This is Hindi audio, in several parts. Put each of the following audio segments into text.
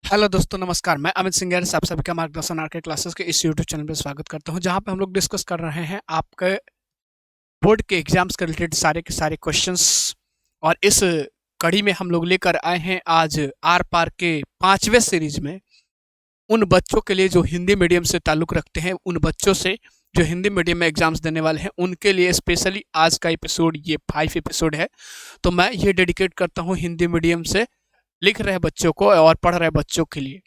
हेलो दोस्तों, नमस्कार। मैं अमित सिंह गैर आप सभी का मार्गदर्शन आरके क्लासेस के इस यूट्यूब चैनल पर स्वागत करता हूं, जहां पे हम लोग डिस्कस कर रहे हैं आपके बोर्ड के एग्जाम्स के रिलेटेड सारे के सारे क्वेश्चंस। और इस कड़ी में हम लोग लेकर आए हैं आज आर पार के 5वें सीरीज में उन बच्चों के लिए जो हिंदी मीडियम से ताल्लुक़ रखते हैं, उन बच्चों से जो हिंदी मीडियम में एग्जाम्स देने वाले हैं, उनके लिए स्पेशली आज का एपिसोड, ये 5 एपिसोड है। तो मैं ये डेडिकेट करता हूँ हिंदी मीडियम से लिख रहे बच्चों को और पढ़ रहे बच्चों के लिए।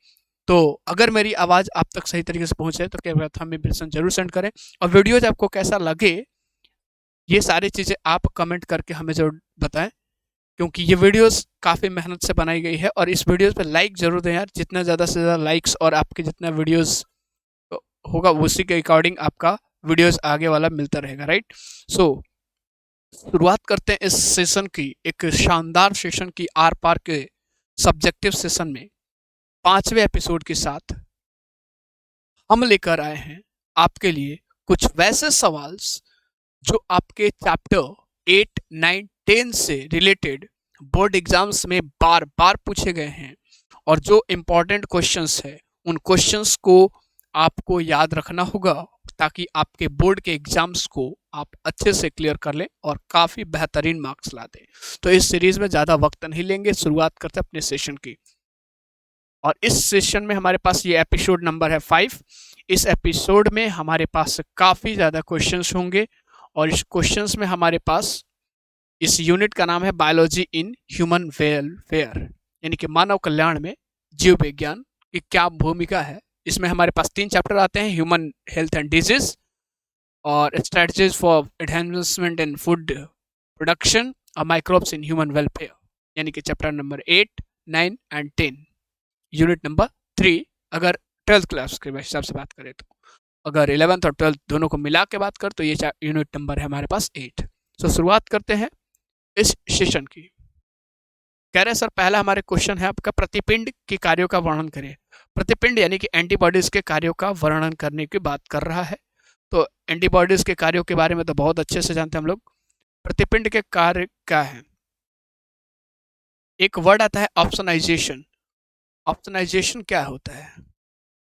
तो अगर मेरी आवाज़ आप तक सही तरीके से पहुँचे तो क्या हमें इम्प्रेशन जरूर सेंड करें, और वीडियोज आपको कैसा लगे ये सारी चीज़ें आप कमेंट करके हमें जरूर बताएं, क्योंकि ये वीडियोस काफ़ी मेहनत से बनाई गई है। और इस वीडियोस पे लाइक जरूर दें यार, जितना ज़्यादा से ज़्यादा लाइक्स और आपके जितना वीडियोस होगा उसी के अकॉर्डिंग आपका वीडियोस आगे वाला मिलता रहेगा, राइट। सो शुरुआत करते हैं इस सेशन की, एक शानदार सेशन की, आर पार के सब्जेक्टिव सेशन में 5वें एपिसोड के साथ हम लेकर आए हैं आपके लिए कुछ वैसे सवाल जो आपके चैप्टर 8, 9, 10 से रिलेटेड बोर्ड एग्जाम्स में बार बार पूछे गए हैं। और जो इम्पोर्टेंट क्वेश्चंस है उन क्वेश्चंस को आपको याद रखना होगा, ताकि आपके बोर्ड के एग्जाम्स को आप अच्छे से क्लियर कर लें और काफ़ी बेहतरीन मार्क्स ला दें। तो इस सीरीज में ज़्यादा वक्त नहीं लेंगे, शुरुआत करते हैं अपने सेशन की। और इस सेशन में हमारे पास ये एपिसोड नंबर है 5। इस एपिसोड में हमारे पास काफ़ी ज़्यादा क्वेश्चंस होंगे, और इस क्वेश्चंस में हमारे पास इस यूनिट का नाम है बायोलॉजी इन ह्यूमन वेलफेयर, यानी कि मानव कल्याण में जीव विज्ञान की क्या भूमिका है। इसमें हमारे पास 3 चैप्टर आते हैं, ह्यूमन हेल्थ एंड डिजीज और strategies for advancement in food production और माइक्रोब्स इन ह्यूमन वेलफेयर, यानी कि chapter number 8, 9 and 10। Unit number 3 अगर 12th क्लास के हिसाब से बात करें तो, अगर 11th और 12th दोनों को मिला के बात कर तो ये यूनिट नंबर है हमारे पास 8। तो शुरुआत करते हैं इस सेशन की। कह रहे सर, पहला हमारे क्वेश्चन है आपका, प्रतिपिंड के कार्यों का वर्णन करें। प्रतिपिंड यानी कि एंटीबॉडीज के कार्यों का वर्णन करने की बात कर रहा है। तो एंटीबॉडीज के कार्यों के बारे में तो बहुत अच्छे से जानते हैं हम लोग। प्रतिपिंड के कार्य क्या है? एक वर्ड आता है ऑप्सनाइजेशन। ऑप्सनाइजेशन क्या होता है,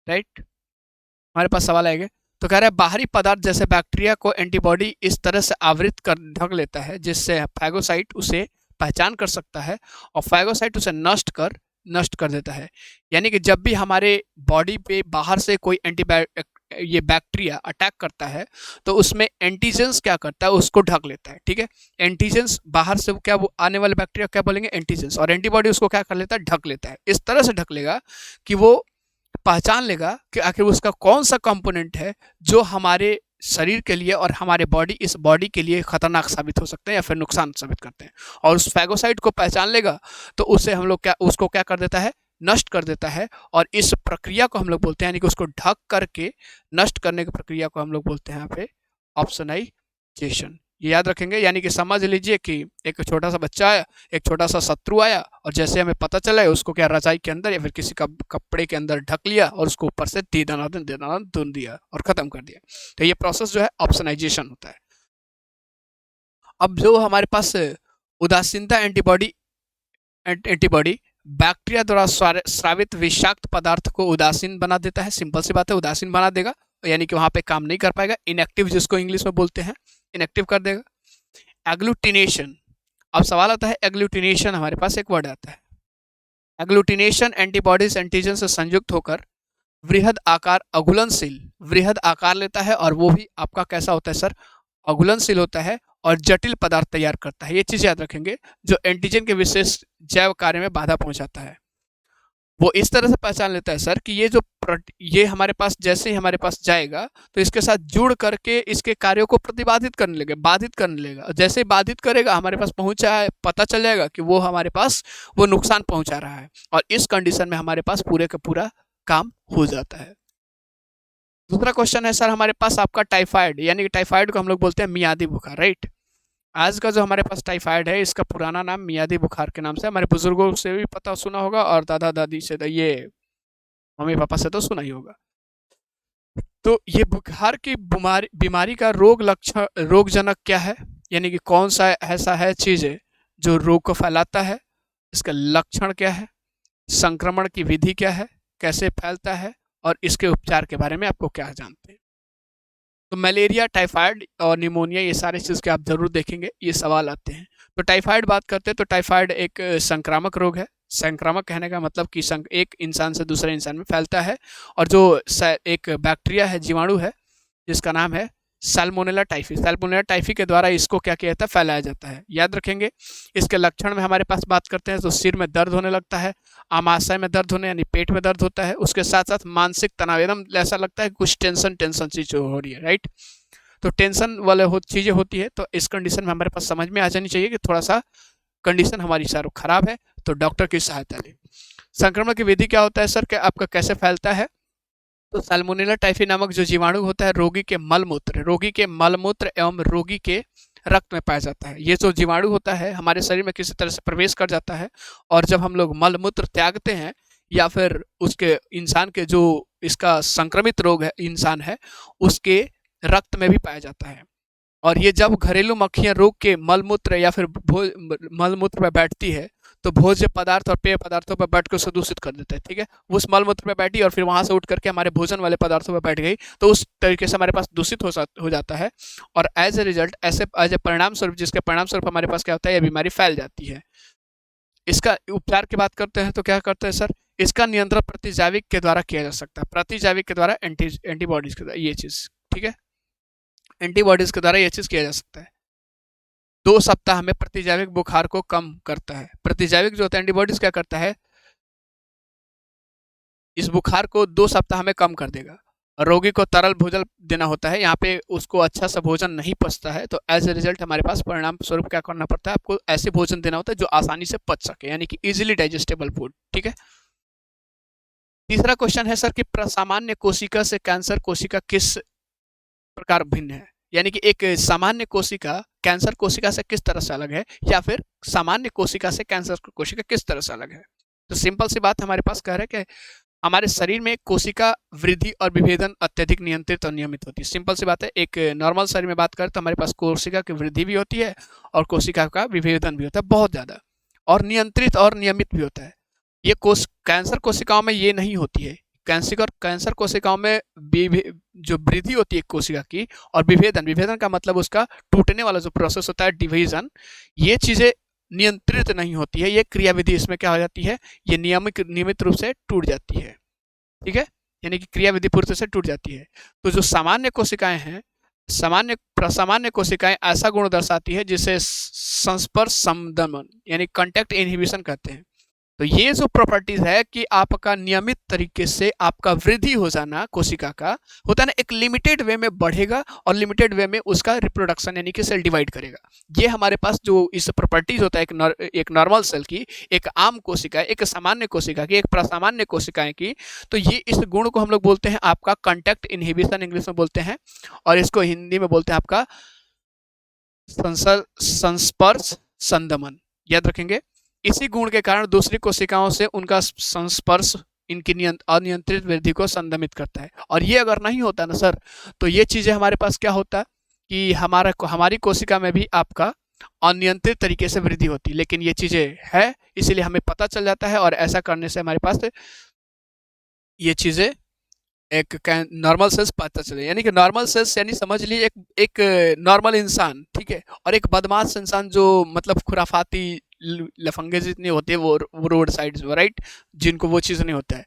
राइट? हमारे पास सवाल आएगा। तो कह रहा है बाहरी पदार्थ जैसे बैक्टीरिया को एंटीबॉडी इस तरह से आवृत कर ढक लेता है जिससे फैगोसाइट उसे पहचान कर सकता है और फैगोसाइट उसे नष्ट कर देता है। यानी कि जब भी हमारे बॉडी पे बाहर से कोई ये बैक्टीरिया अटैक करता है तो उसमें एंटीजेंस क्या करता है, उसको ढक लेता है, ठीक है। एंटीजेंस बाहर से क्या, वो आने वाले बैक्टीरिया क्या बोलेंगे, एंटीजेंस, और एंटीबॉडी उसको क्या कर लेता है, ढक लेता है। इस तरह से ढक लेगा कि वो पहचान लेगा कि आखिर उसका कौन सा कंपोनेंट है जो हमारे शरीर के लिए और हमारे इस बॉडी के लिए खतरनाक साबित हो सकते हैं या फिर नुकसान साबित करते हैं। और उस फैगोसाइट को पहचान लेगा तो उसे हम लोग उसको क्या कर देता है, नष्ट कर देता है। और इस प्रक्रिया को हम लोग बोलते हैं, यानी कि उसको ढक करके नष्ट करने की प्रक्रिया को हम लोग बोलते हैं यहाँ पे ऑप्सनाइजेशन। ये याद रखेंगे। यानी कि समझ लीजिए कि एक छोटा सा बच्चा आया, एक छोटा सा शत्रु आया, और जैसे हमें पता चला है उसको क्या रजाई के अंदर या फिर किसी का कपड़े के अंदर ढक लिया और उसको ऊपर से दे दिया और खत्म कर दिया। तो ये प्रोसेस जो है ऑप्सनाइजेशन होता है। अब जो हमारे पास उदासीनता एंटीबॉडी बैक्टीरिया द्वारा स्रावित विषाक्त पदार्थ को उदासीन बना देता है। सिंपल सी बात है, उदासीन बना देगा, यानी कि वहां पे काम नहीं कर पाएगा। इनएक्टिव जिसको इंग्लिश में बोलते हैं, इनएक्टिव कर देगा। एग्लूटिनेशन, अब सवाल आता है एग्लूटिनेशन, हमारे पास एक वर्ड आता है एग्लूटिनेशन। एंटीबॉडीज एंटीजन से संयुक्त होकर वृहद आकार लेता है, और वो भी आपका कैसा होता है सर, अघुलनशील होता है और जटिल पदार्थ तैयार करता है। ये चीज याद रखेंगे, जो एंटीजन के विशेष जैव कार्य में बाधा पहुंचाता है। वो इस तरह से पहचान लेता है सर कि ये हमारे पास जैसे ही हमारे पास जाएगा तो इसके साथ जुड़ करके इसके कार्यों को बाधित करने लगेगा। जैसे ही बाधित करेगा, हमारे पास पहुंचा है, पता चल जाएगा कि वो हमारे पास वो नुकसान पहुंचा रहा है, और इस कंडीशन में हमारे पास पूरे का पूरा काम हो जाता है। दूसरा क्वेश्चन है सर हमारे पास आपका टाइफाइड, यानी कि टाइफाइड को हम लोग बोलते हैं मियादी बुखार, राइट। आज का जो हमारे पास टाइफाइड है, इसका पुराना नाम मियादी बुखार के नाम से, हमारे बुजुर्गों से भी पता सुना होगा और दादा दादी से, ये मम्मी पापा से तो सुना ही होगा। तो ये बुखार की बीमारी का रोगजनक क्या है, यानी कि कौन सा ऐसा है चीज है जो रोग को फैलाता है, इसका लक्षण क्या है, संक्रमण की विधि क्या है, कैसे फैलता है और इसके उपचार के बारे में आपको क्या जानते हैं। तो मलेरिया, टाइफाइड और निमोनिया ये सारे चीज़ के आप ज़रूर देखेंगे, ये सवाल आते हैं। तो टाइफाइड बात करते हैं तो टाइफाइड एक संक्रामक रोग है। संक्रामक कहने का मतलब कि एक इंसान से दूसरे इंसान में फैलता है, और जो एक बैक्टीरिया है, जीवाणु है, जिसका नाम है सैल्मोनेला टाइफी। सैल्मोनेला टाइफी के द्वारा इसको क्या किया जाता है, फैलाया जाता है। याद रखेंगे। इसके लक्षण में हमारे पास बात करते हैं तो सिर में दर्द होने लगता है, आमाशय में दर्द होने यानी पेट में दर्द होता है, उसके साथ साथ मानसिक तनाव, एकदम ऐसा लगता है कुछ टेंशन टेंशन चीज हो रही है, राइट। तो टेंशन वाले चीजें होती है, तो इस कंडीशन में हमारे पास समझ में आ जानी चाहिए कि थोड़ा सा कंडीशन हमारी सर खराब है, तो डॉक्टर की सहायता लें। संक्रमण की विधि क्या होता है सर, क्या आपका कैसे फैलता है। तो सैल्मोनेला टाइफी नामक जो जीवाणु होता है रोगी के मलमूत्र एवं रोगी के रक्त में पाया जाता है। ये जो जीवाणु होता है हमारे शरीर में किसी तरह से प्रवेश कर जाता है, और जब हम लोग मलमूत्र त्यागते हैं या फिर उसके इंसान के जो इसका संक्रमित रोग है इंसान है, उसके रक्त में भी पाया जाता है। और ये जब घरेलू मक्खियां रोग के मलमूत्र या फिर मलमूत्र में बैठती है, तो भोज्य पदार्थ और पेय पदार्थों पर बैठ कर उसे दूषित कर देता है, ठीक है। वो उस मलमूत्र में बैठी और फिर वहां से उठ करके हमारे भोजन वाले पदार्थों पर बैठ गई, तो उस तरीके से हमारे पास दूषित हो जाता है, और एज ए रिजल्ट, ऐसे एज ए परिणाम स्वरूप, जिसके परिणाम स्वरूप हमारे पास क्या होता है, यह बीमारी फैल जाती है। इसका उपचार की बात करते हैं तो क्या करते हैं सर, इसका नियंत्रण प्रतिजैविक के द्वारा किया जा सकता है। प्रतिजैविक के द्वारा एंटीबॉडीज के द्वारा ये चीज, ठीक है, एंटीबॉडीज के द्वारा ये चीज किया जा सकता है। 2 सप्ताह में प्रतिजैविक बुखार को कम करता है। प्रतिजैविक जो होता है एंटीबॉडीज क्या करता है, इस बुखार को 2 सप्ताह में कम कर देगा। रोगी को तरल भोजन देना होता है, यहाँ पे उसको अच्छा सा भोजन नहीं पचता है, तो एज ए रिजल्ट हमारे पास परिणाम स्वरूप क्या करना पड़ता है, आपको ऐसे भोजन देना होता है जो आसानी से पच सके, यानी कि इजीली डाइजेस्टेबल फूड, ठीक है। तीसरा क्वेश्चन है सर कि सामान्य कोशिका से कैंसर कोशिका किस प्रकार भिन्न है, यानी कि एक सामान्य कोशिका कैंसर कोशिका से किस तरह से अलग है, या फिर सामान्य कोशिका से कैंसर कोशिका किस तरह से अलग है। तो सिंपल सी बात हमारे पास कह रहे हैं कि हमारे शरीर में कोशिका वृद्धि और विभेदन अत्यधिक नियंत्रित और नियमित होती है। सिंपल सी बात है, एक नॉर्मल शरीर में बात करें तो हमारे पास कोशिका की वृद्धि भी होती है और कोशिका का विभेदन भी होता है बहुत ज़्यादा, और नियंत्रित और नियमित भी होता है। ये कैंसर कोशिकाओं में ये नहीं होती है। कैंसर कोशिकाओं में जो वृद्धि होती है कोशिका की, और विभेदन का मतलब उसका टूटने वाला जो प्रोसेस होता है, डिवीजन, ये चीज़ें नियंत्रित नहीं होती है। ये क्रियाविधि इसमें क्या हो जाती है, ये नियमित रूप से टूट जाती है, ठीक है, यानी कि क्रियाविधि पूरी तरह से टूट जाती है। तो जो सामान्य कोशिकाएं हैं, सामान्य कोशिकाएं ऐसा गुण दर्शाती है जिसे संस्पर्श संदमन यानी कांटेक्ट इनहिबिशन कहते हैं। तो ये जो प्रॉपर्टीज है कि आपका नियमित तरीके से आपका वृद्धि हो जाना कोशिका का होता है ना, एक लिमिटेड वे में बढ़ेगा और लिमिटेड वे में उसका रिप्रोडक्शन यानी कि सेल डिवाइड करेगा। ये हमारे पास जो इस प्रॉपर्टीज होता है एक नॉर्मल सेल की, एक आम कोशिका, एक सामान्य कोशिका की, एक प्रसामान्य कोशिकाएं की, तो ये इस गुण को हम लोग बोलते हैं आपका कांटेक्ट इनहिबिशन इंग्लिश में बोलते हैं, और इसको हिंदी में बोलते हैं आपका संस्पर्श संदमन। याद रखेंगे, इसी गुण के कारण दूसरी कोशिकाओं से उनका संस्पर्श इनकी अनियंत्रित वृद्धि को संदमित करता है। और ये अगर नहीं होता ना सर, तो ये चीज़ें हमारे पास क्या होता है कि हमारी कोशिका में भी आपका अनियंत्रित तरीके से वृद्धि होती है, लेकिन ये चीज़ें है, इसीलिए हमें पता चल जाता है, और ऐसा करने से हमारे पास ये चीज़ें एक नॉर्मल सेल्स पता चले। यानी कि नॉर्मल सेल्स यानी समझ लीजिए एक नॉर्मल इंसान, ठीक है, और एक बदमाश इंसान जो मतलब खुराफाती लफंगे जितने होते हैं वो रोड साइड, राइट, जिनको वो चीज़ नहीं होता है,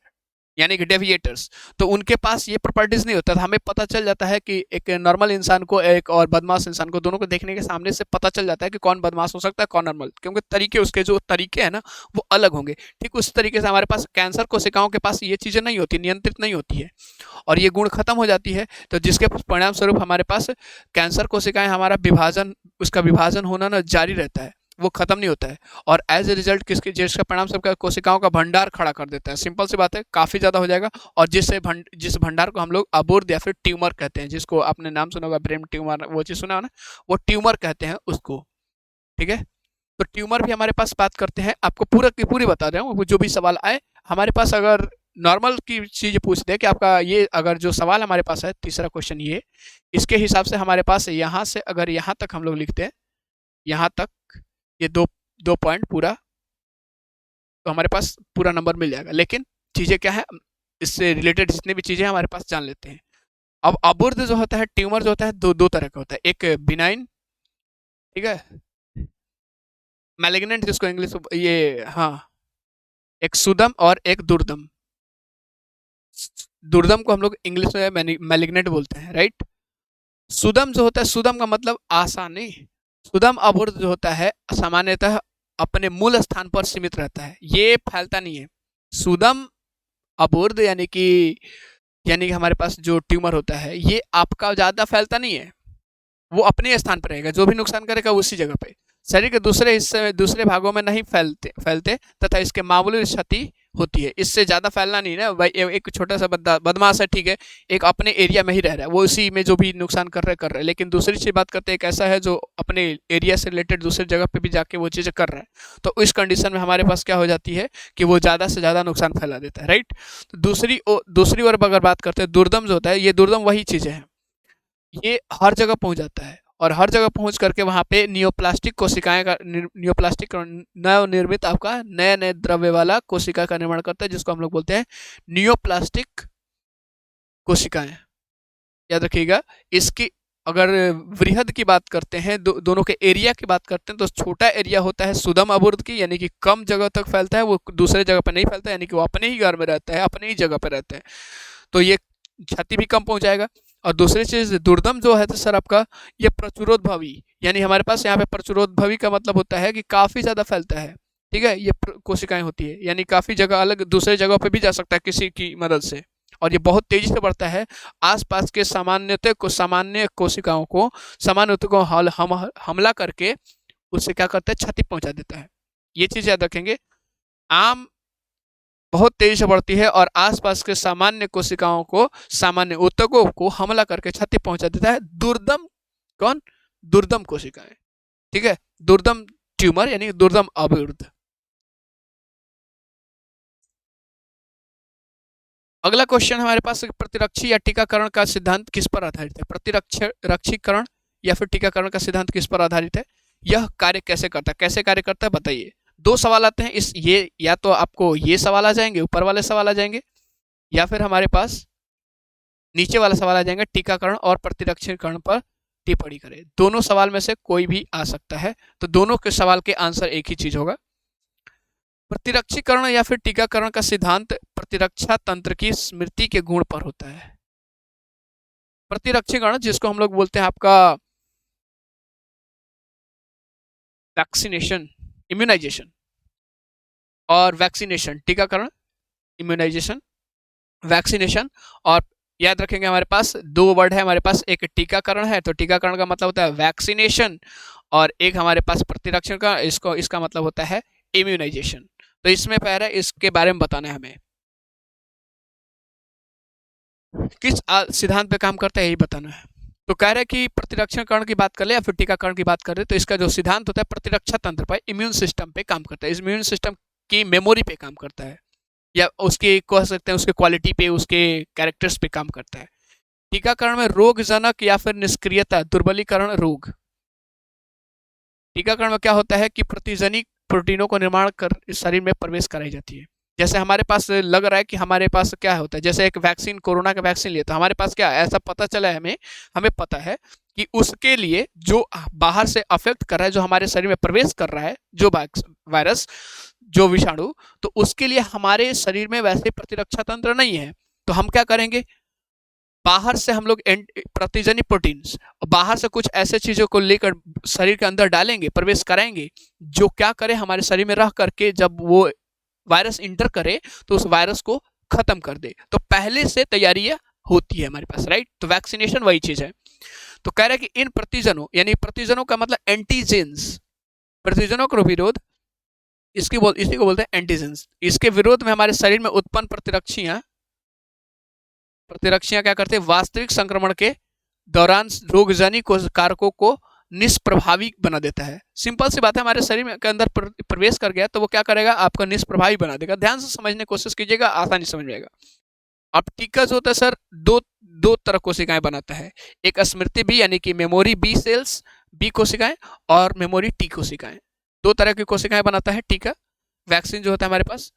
यानी कि डेविएटर्स, तो उनके पास ये प्रॉपर्टीज नहीं होता था। हमें पता चल जाता है कि एक नॉर्मल इंसान को एक और बदमाश इंसान को, दोनों को देखने के सामने से पता चल जाता है कि कौन बदमाश हो सकता है कौन नॉर्मल, क्योंकि तरीके उसके जो तरीके हैं ना वो अलग होंगे। ठीक उस तरीके से हमारे पास कैंसर कोशिकाओं के पास ये चीज़ें नहीं होती, नियंत्रित नहीं होती है, और ये गुण खत्म हो जाती है, तो जिसके परिणाम स्वरूप हमारे पास कैंसर कोशिकाएं, हमारा विभाजन, उसका विभाजन होना ना जारी रहता है, वो खत्म नहीं होता है, और एज ए रिजल्ट जिसका परिणाम सबका कोशिकाओं का भंडार खड़ा कर देता है। सिंपल सी बात है, काफ़ी ज़्यादा हो जाएगा, और जिस भंडार को हम लोग अबोर्ध या फिर ट्यूमर कहते हैं, जिसको आपने नाम सुना होगा ब्रेन ट्यूमर, वो चीज़ सुना हो ना, वो ट्यूमर कहते हैं उसको, ठीक है। तो ट्यूमर भी हमारे पास बात करते हैं, आपको पूरा की पूरी बता रहा हूँ, जो भी सवाल आए हमारे पास, अगर नॉर्मल की चीज़ पूछते हैं कि आपका ये अगर जो सवाल हमारे पास है तीसरा क्वेश्चन, ये इसके हिसाब से हमारे पास यहाँ से अगर यहाँ तक हम लोग लिखते हैं, यहाँ तक ये दो पॉइंट पूरा तो हमारे पास पूरा नंबर मिल जाएगा। लेकिन चीज़ें क्या है, इससे रिलेटेड जितनी भी चीज़ें हमारे पास जान लेते हैं। अब अबुर्द जो होता है, ट्यूमर जो होता है, दो दो तरह का होता है। एक बिनाइन, ठीक है, मैलिग्नेंट जिसको इंग्लिश ये, हाँ, एक सुदम और एक दुर्दम। दुर्दम को हम लोग इंग्लिश में मैलिग्नेंट बोलते हैं, राइट। सुदम जो होता है, सुदम का मतलब आसानी। सुदम अबुर्द जो होता है सामान्यतः अपने मूल स्थान पर सीमित रहता है, ये फैलता नहीं है। सुदम अबुर्द यानी कि हमारे पास जो ट्यूमर होता है ये आपका ज़्यादा फैलता नहीं है, वो अपने स्थान पर रहेगा, जो भी नुकसान करेगा उसी जगह पे। शरीर के दूसरे हिस्से में, दूसरे भागों में नहीं फैलते फैलते तथा इसके मामूली क्षति होती है। इससे ज़्यादा फैलना नहीं ना भाई, एक छोटा सा बदमाश है, ठीक है, एक अपने एरिया में ही रह रहा है, वो उसी में जो भी नुकसान कर रहा है। लेकिन दूसरी चीज़ बात करते हैं, एक ऐसा है जो अपने एरिया से रिलेटेड दूसरी जगह पे भी जाके वो चीज़ें कर रहा है, तो इस कंडीशन में हमारे पास क्या हो जाती है कि वो ज़्यादा से ज़्यादा नुकसान फैला देता है, राइट। तो दूसरी ओर अगर बात करते हैं, दुर्दम जो होता है, ये दुर्दम वही चीज़ें हैं, ये हर जगह पहुंच जाता है और हर जगह पहुंच करके वहां पे नियोप्लास्टिक कोशिकाएं का नियोप्लास्टिक नवनिर्मित आपका नए नए द्रव्य वाला कोशिका का निर्माण करता है, जिसको हम लोग बोलते हैं नियोप्लास्टिक कोशिकाएं। याद रखिएगा। इसकी अगर वृहद की बात करते हैं, दोनों के एरिया की बात करते हैं, तो छोटा एरिया होता है सुदम अबुर्द की, यानी कि कम जगह तक फैलता है, वो दूसरे जगह पर नहीं फैलता, यानी कि वो अपने ही घर में रहता है, अपने ही जगह पर रहता है, तो ये क्षति भी कम पहुंचाएगा। और दूसरी चीज दुर्दम जो है तो सर आपका ये प्रचुरोद्भवी, यानी हमारे पास यहाँ पे प्रचुरोद्भवी का मतलब होता है कि काफी ज्यादा फैलता है, ठीक है, ये कोशिकाएं होती है, यानी काफी जगह अलग दूसरे जगह पे भी जा सकता है किसी की मदद से, और ये बहुत तेजी से बढ़ता है। आसपास के सामान्य कोशिकाओं को हमला करके उससे क्या करता है, क्षति पहुंचा देता है। ये चीज याद रखेंगे। आम बहुत तेजी से बढ़ती है और आसपास के सामान्य कोशिकाओं को, सामान्य ऊतकों को हमला करके क्षति पहुंचा देता है। दुर्दम कौन? दुर्दम कोशिकाएं, ठीक है, दुर्दम ट्यूमर यानी दुर्दम अबुर्द। अगला क्वेश्चन हमारे पास, प्रतिरक्षी या टीकाकरण का सिद्धांत किस पर आधारित है? प्रतिरक्षीकरण या फिर टीकाकरण का सिद्धांत किस पर आधारित है? यह कार्य कैसे करता है? कैसे कार्य करता है बताइए। दो सवाल आते हैं इस, ये या तो आपको ये सवाल आ जाएंगे, ऊपर वाले सवाल आ जाएंगे, या फिर हमारे पास नीचे वाला सवाल आ जाएंगे, टीकाकरण और प्रतिरक्षीकरण पर टिप्पणी करें। दोनों सवाल में से कोई भी आ सकता है, तो दोनों के सवाल के आंसर एक ही चीज होगा। प्रतिरक्षीकरण या फिर टीकाकरण का सिद्धांत प्रतिरक्षा तंत्र की स्मृति के गुण पर होता है। प्रतिरक्षीकरण जिसको हम लोग बोलते हैं आपका वैक्सीनेशन, इम्यूनाइजेशन, और वैक्सीनेशन टीकाकरण, इम्यूनाइजेशन, वैक्सीनेशन। और याद रखेंगे हमारे पास दो वर्ड है, हमारे पास एक टीकाकरण है, तो टीकाकरण का मतलब होता है वैक्सीनेशन, और एक हमारे पास प्रतिरक्षण का, इसका मतलब होता है इम्यूनाइजेशन। तो इसमें पहले इसके बारे में बताना है हमें, किस सिद्धांत पे काम करता है यही बताना है। तो कह रहे हैं कि प्रतिरक्षणकरण की बात कर ले या फिर टीकाकरण की बात कर रहे, तो इसका जो सिद्धांत होता है प्रतिरक्षा तंत्र पर, इम्यून सिस्टम पे काम करता है, इस इम्यून सिस्टम की मेमोरी पे काम करता है, या उसके कह सकते हैं उसके क्वालिटी पे, उसके कैरेक्टर्स पे काम करता है। टीकाकरण में रोगजनक या फिर निष्क्रियता, दुर्बलीकरण रोग। टीकाकरण में क्या होता है कि प्रतिजनिक प्रोटीनों को निर्माण कर शरीर में प्रवेश कराई जाती है। जैसे हमारे पास लग रहा है कि हमारे पास क्या होता है, जैसे एक वैक्सीन, कोरोना का वैक्सीन लिया, तो हमारे पास क्या ऐसा पता चला है, हमें पता है कि उसके लिए जो बाहर से अफेक्ट कर रहा है, जो हमारे शरीर में प्रवेश कर रहा है, जो वायरस, जो विषाणु, तो उसके लिए हमारे शरीर में वैसे प्रतिरक्षा तंत्र नहीं है। तो हम क्या करेंगे, बाहर से हम लोग प्रतिजनिक प्रोटीन्स, बाहर से कुछ ऐसे चीजों को लेकर शरीर के अंदर डालेंगे, प्रवेश कराएंगे, जो क्या करे, हमारे शरीर में रह करके जब वो वायरस इंटर करे तो उस वायरस को खत्म कर दे। तो पहले से तैयारियां होती है हमारे पास, राइट। तो वैक्सीनेशन वही चीज है। तो कह रहे हैं कि इन प्रतिजनों, यानी प्रतिजनों का मतलब एंटीजेंस, प्रतिजनों का विरोध, इसी को बोलते हैं एंटीजेंस। इसके विरोध में हमारे शरीर में उत्पन्न प्रतिरक्षियां क्या करते हैं, वास्तविक संक्रमण के दौरान रोगजनित कारकों को निष्प्रभावी बना देता है। सिंपल सी बात है, हमारे शरीर के अंदर प्रवेश कर गया तो वो क्या करेगा, आपका निष्प्रभावी बना देगा। ध्यान से समझने की कोशिश कीजिएगा, आसानी समझ में आएगा। अब टीका जो होता है सर, दो तरह कोशिकाएं बनाता है, एक स्मृति बी यानी कि मेमोरी बी सेल्स, बी कोशिकाएं, और मेमोरी टी कोशिकाएं। दो तरह की कोशिकाएं बनाता है टीका। वैक्सीन जो होता है हमारे पास,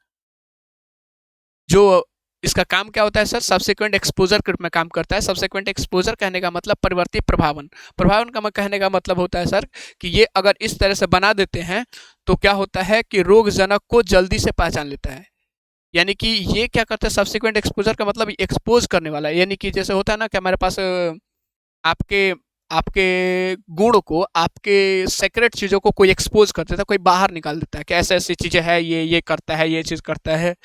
जो इसका काम क्या होता है सर, सब्सिक्वेंट एक्सपोजर के रूप में काम करता है। सब्सिक्वेंट एक्सपोजर कहने का मतलब परिवर्ती प्रभावन, प्रभावन का कहने का मतलब होता है सर कि ये अगर इस तरह से बना देते हैं तो क्या होता है कि रोगजनक को जल्दी से पहचान लेता है। यानी कि ये क्या करता है, सब्सिक्वेंट एक्सपोजर का मतलब एक्सपोज करने वाला है। यानी कि जैसे होता है ना कि हमारे पास आपके आपके गुण को, आपके सीक्रेट चीज़ों को कोई एक्सपोज कर देता है, कोई बाहर निकाल देता है कि ऐसे ऐसी चीज़ें हैं, ये करता है, ये चीज़ करता है।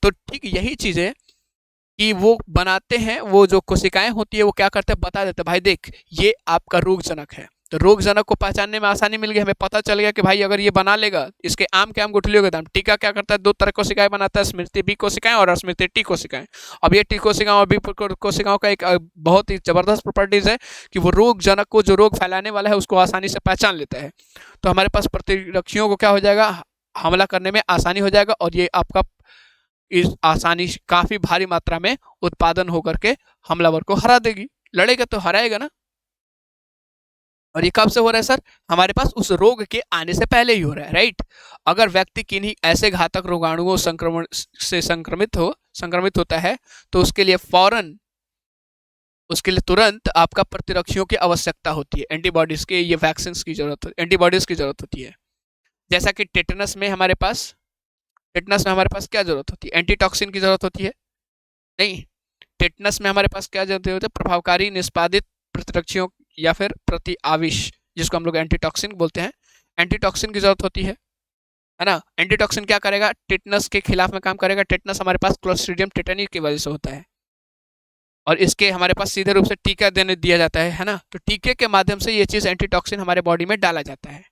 तो ठीक यही चीज़ें कि वो बनाते हैं, वो जो कोशिकाएं होती है वो क्या करते हैं, बता देते हैं भाई देख ये आपका रोगजनक है। तो रोगजनक को पहचानने में आसानी मिल गई, हमें पता चल गया कि भाई अगर ये बना लेगा, इसके आम के आम गुठलियों के दाम। टीका क्या करता है, दो तरह कोशिकाएं बनाता है, स्मृति बी कोशिकाएं और स्मृति टी कोशिकाएं। अब ये टी कोशिकाओं और बी कोशिकाओं का एक बहुत ही जबरदस्त प्रॉपर्टीज है कि वो रोगजनक को, जो रोग फैलाने वाला है, उसको आसानी से पहचान लेता है। तो हमारे पास प्रतिरक्षियों को क्या हो जाएगा, हमला करने में आसानी हो जाएगा, और ये आपका इस आसानी काफी भारी मात्रा में उत्पादन होकर के हमलावर को हरा देगी। लड़ेगा तो हराएगा ना। और ये कब से हो रहा है सर, हमारे पास उस रोग के आने से पहले ही हो रहा है, राइट। अगर व्यक्ति किन्हीं ऐसे घातक रोगाणुओं संक्रमण से संक्रमित होता है तो उसके लिए फौरन, उसके लिए तुरंत आपका प्रतिरक्षियों की आवश्यकता होती है, एंटीबॉडीज के, ये वैक्सीन की जरूरत, एंटीबॉडीज की जरूरत होती है। जैसा कि टेटनस में हमारे पास क्या जरूरत होती है, एंटीटॉक्सिन की जरूरत होती है। नहीं, टेटनस में हमारे पास क्या जरूरत होती है, प्रभावकारी निष्पादित प्रतिरक्षियों या फिर प्रति आविश, जिसको हम लोग एंटीटॉक्सिन बोलते हैं, एंटीटॉक्सिन की जरूरत होती है ना। एंटीटॉक्सिन क्या करेगा, टेटनस के खिलाफ में काम करेगा। टेटनस हमारे पास क्लोस्ट्रीडियम टेटनी की वजह से होता है, और इसके हमारे पास सीधे रूप से टीका दिया जाता है ना। तो टीके के माध्यम से ये चीज एंटीटॉक्सिन हमारे बॉडी में डाला जाता है,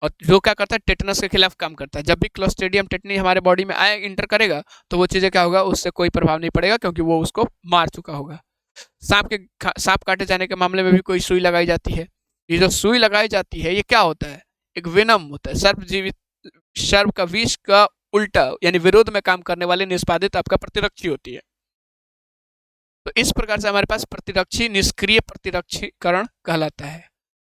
और जो क्या करता है, टेटनस के खिलाफ काम करता है। जब भी क्लोस्ट्रीडियम टेटनी हमारे बॉडी में आए, इंटर करेगा, तो वो चीज़ें क्या होगा, उससे कोई प्रभाव नहीं पड़ेगा, क्योंकि वो उसको मार चुका होगा। सांप काटे जाने के मामले में भी कोई सुई लगाई जाती है। ये जो सुई लगाई जाती है, ये क्या होता है, एक वेनम होता है, सर्प का विष का उल्टा, यानी विरोध में काम करने वाले निष्पादित आपका प्रतिरक्षी होती है। तो इस प्रकार से हमारे पास प्रतिरक्षी निष्क्रिय प्रतिरक्षीकरण कहलाता है।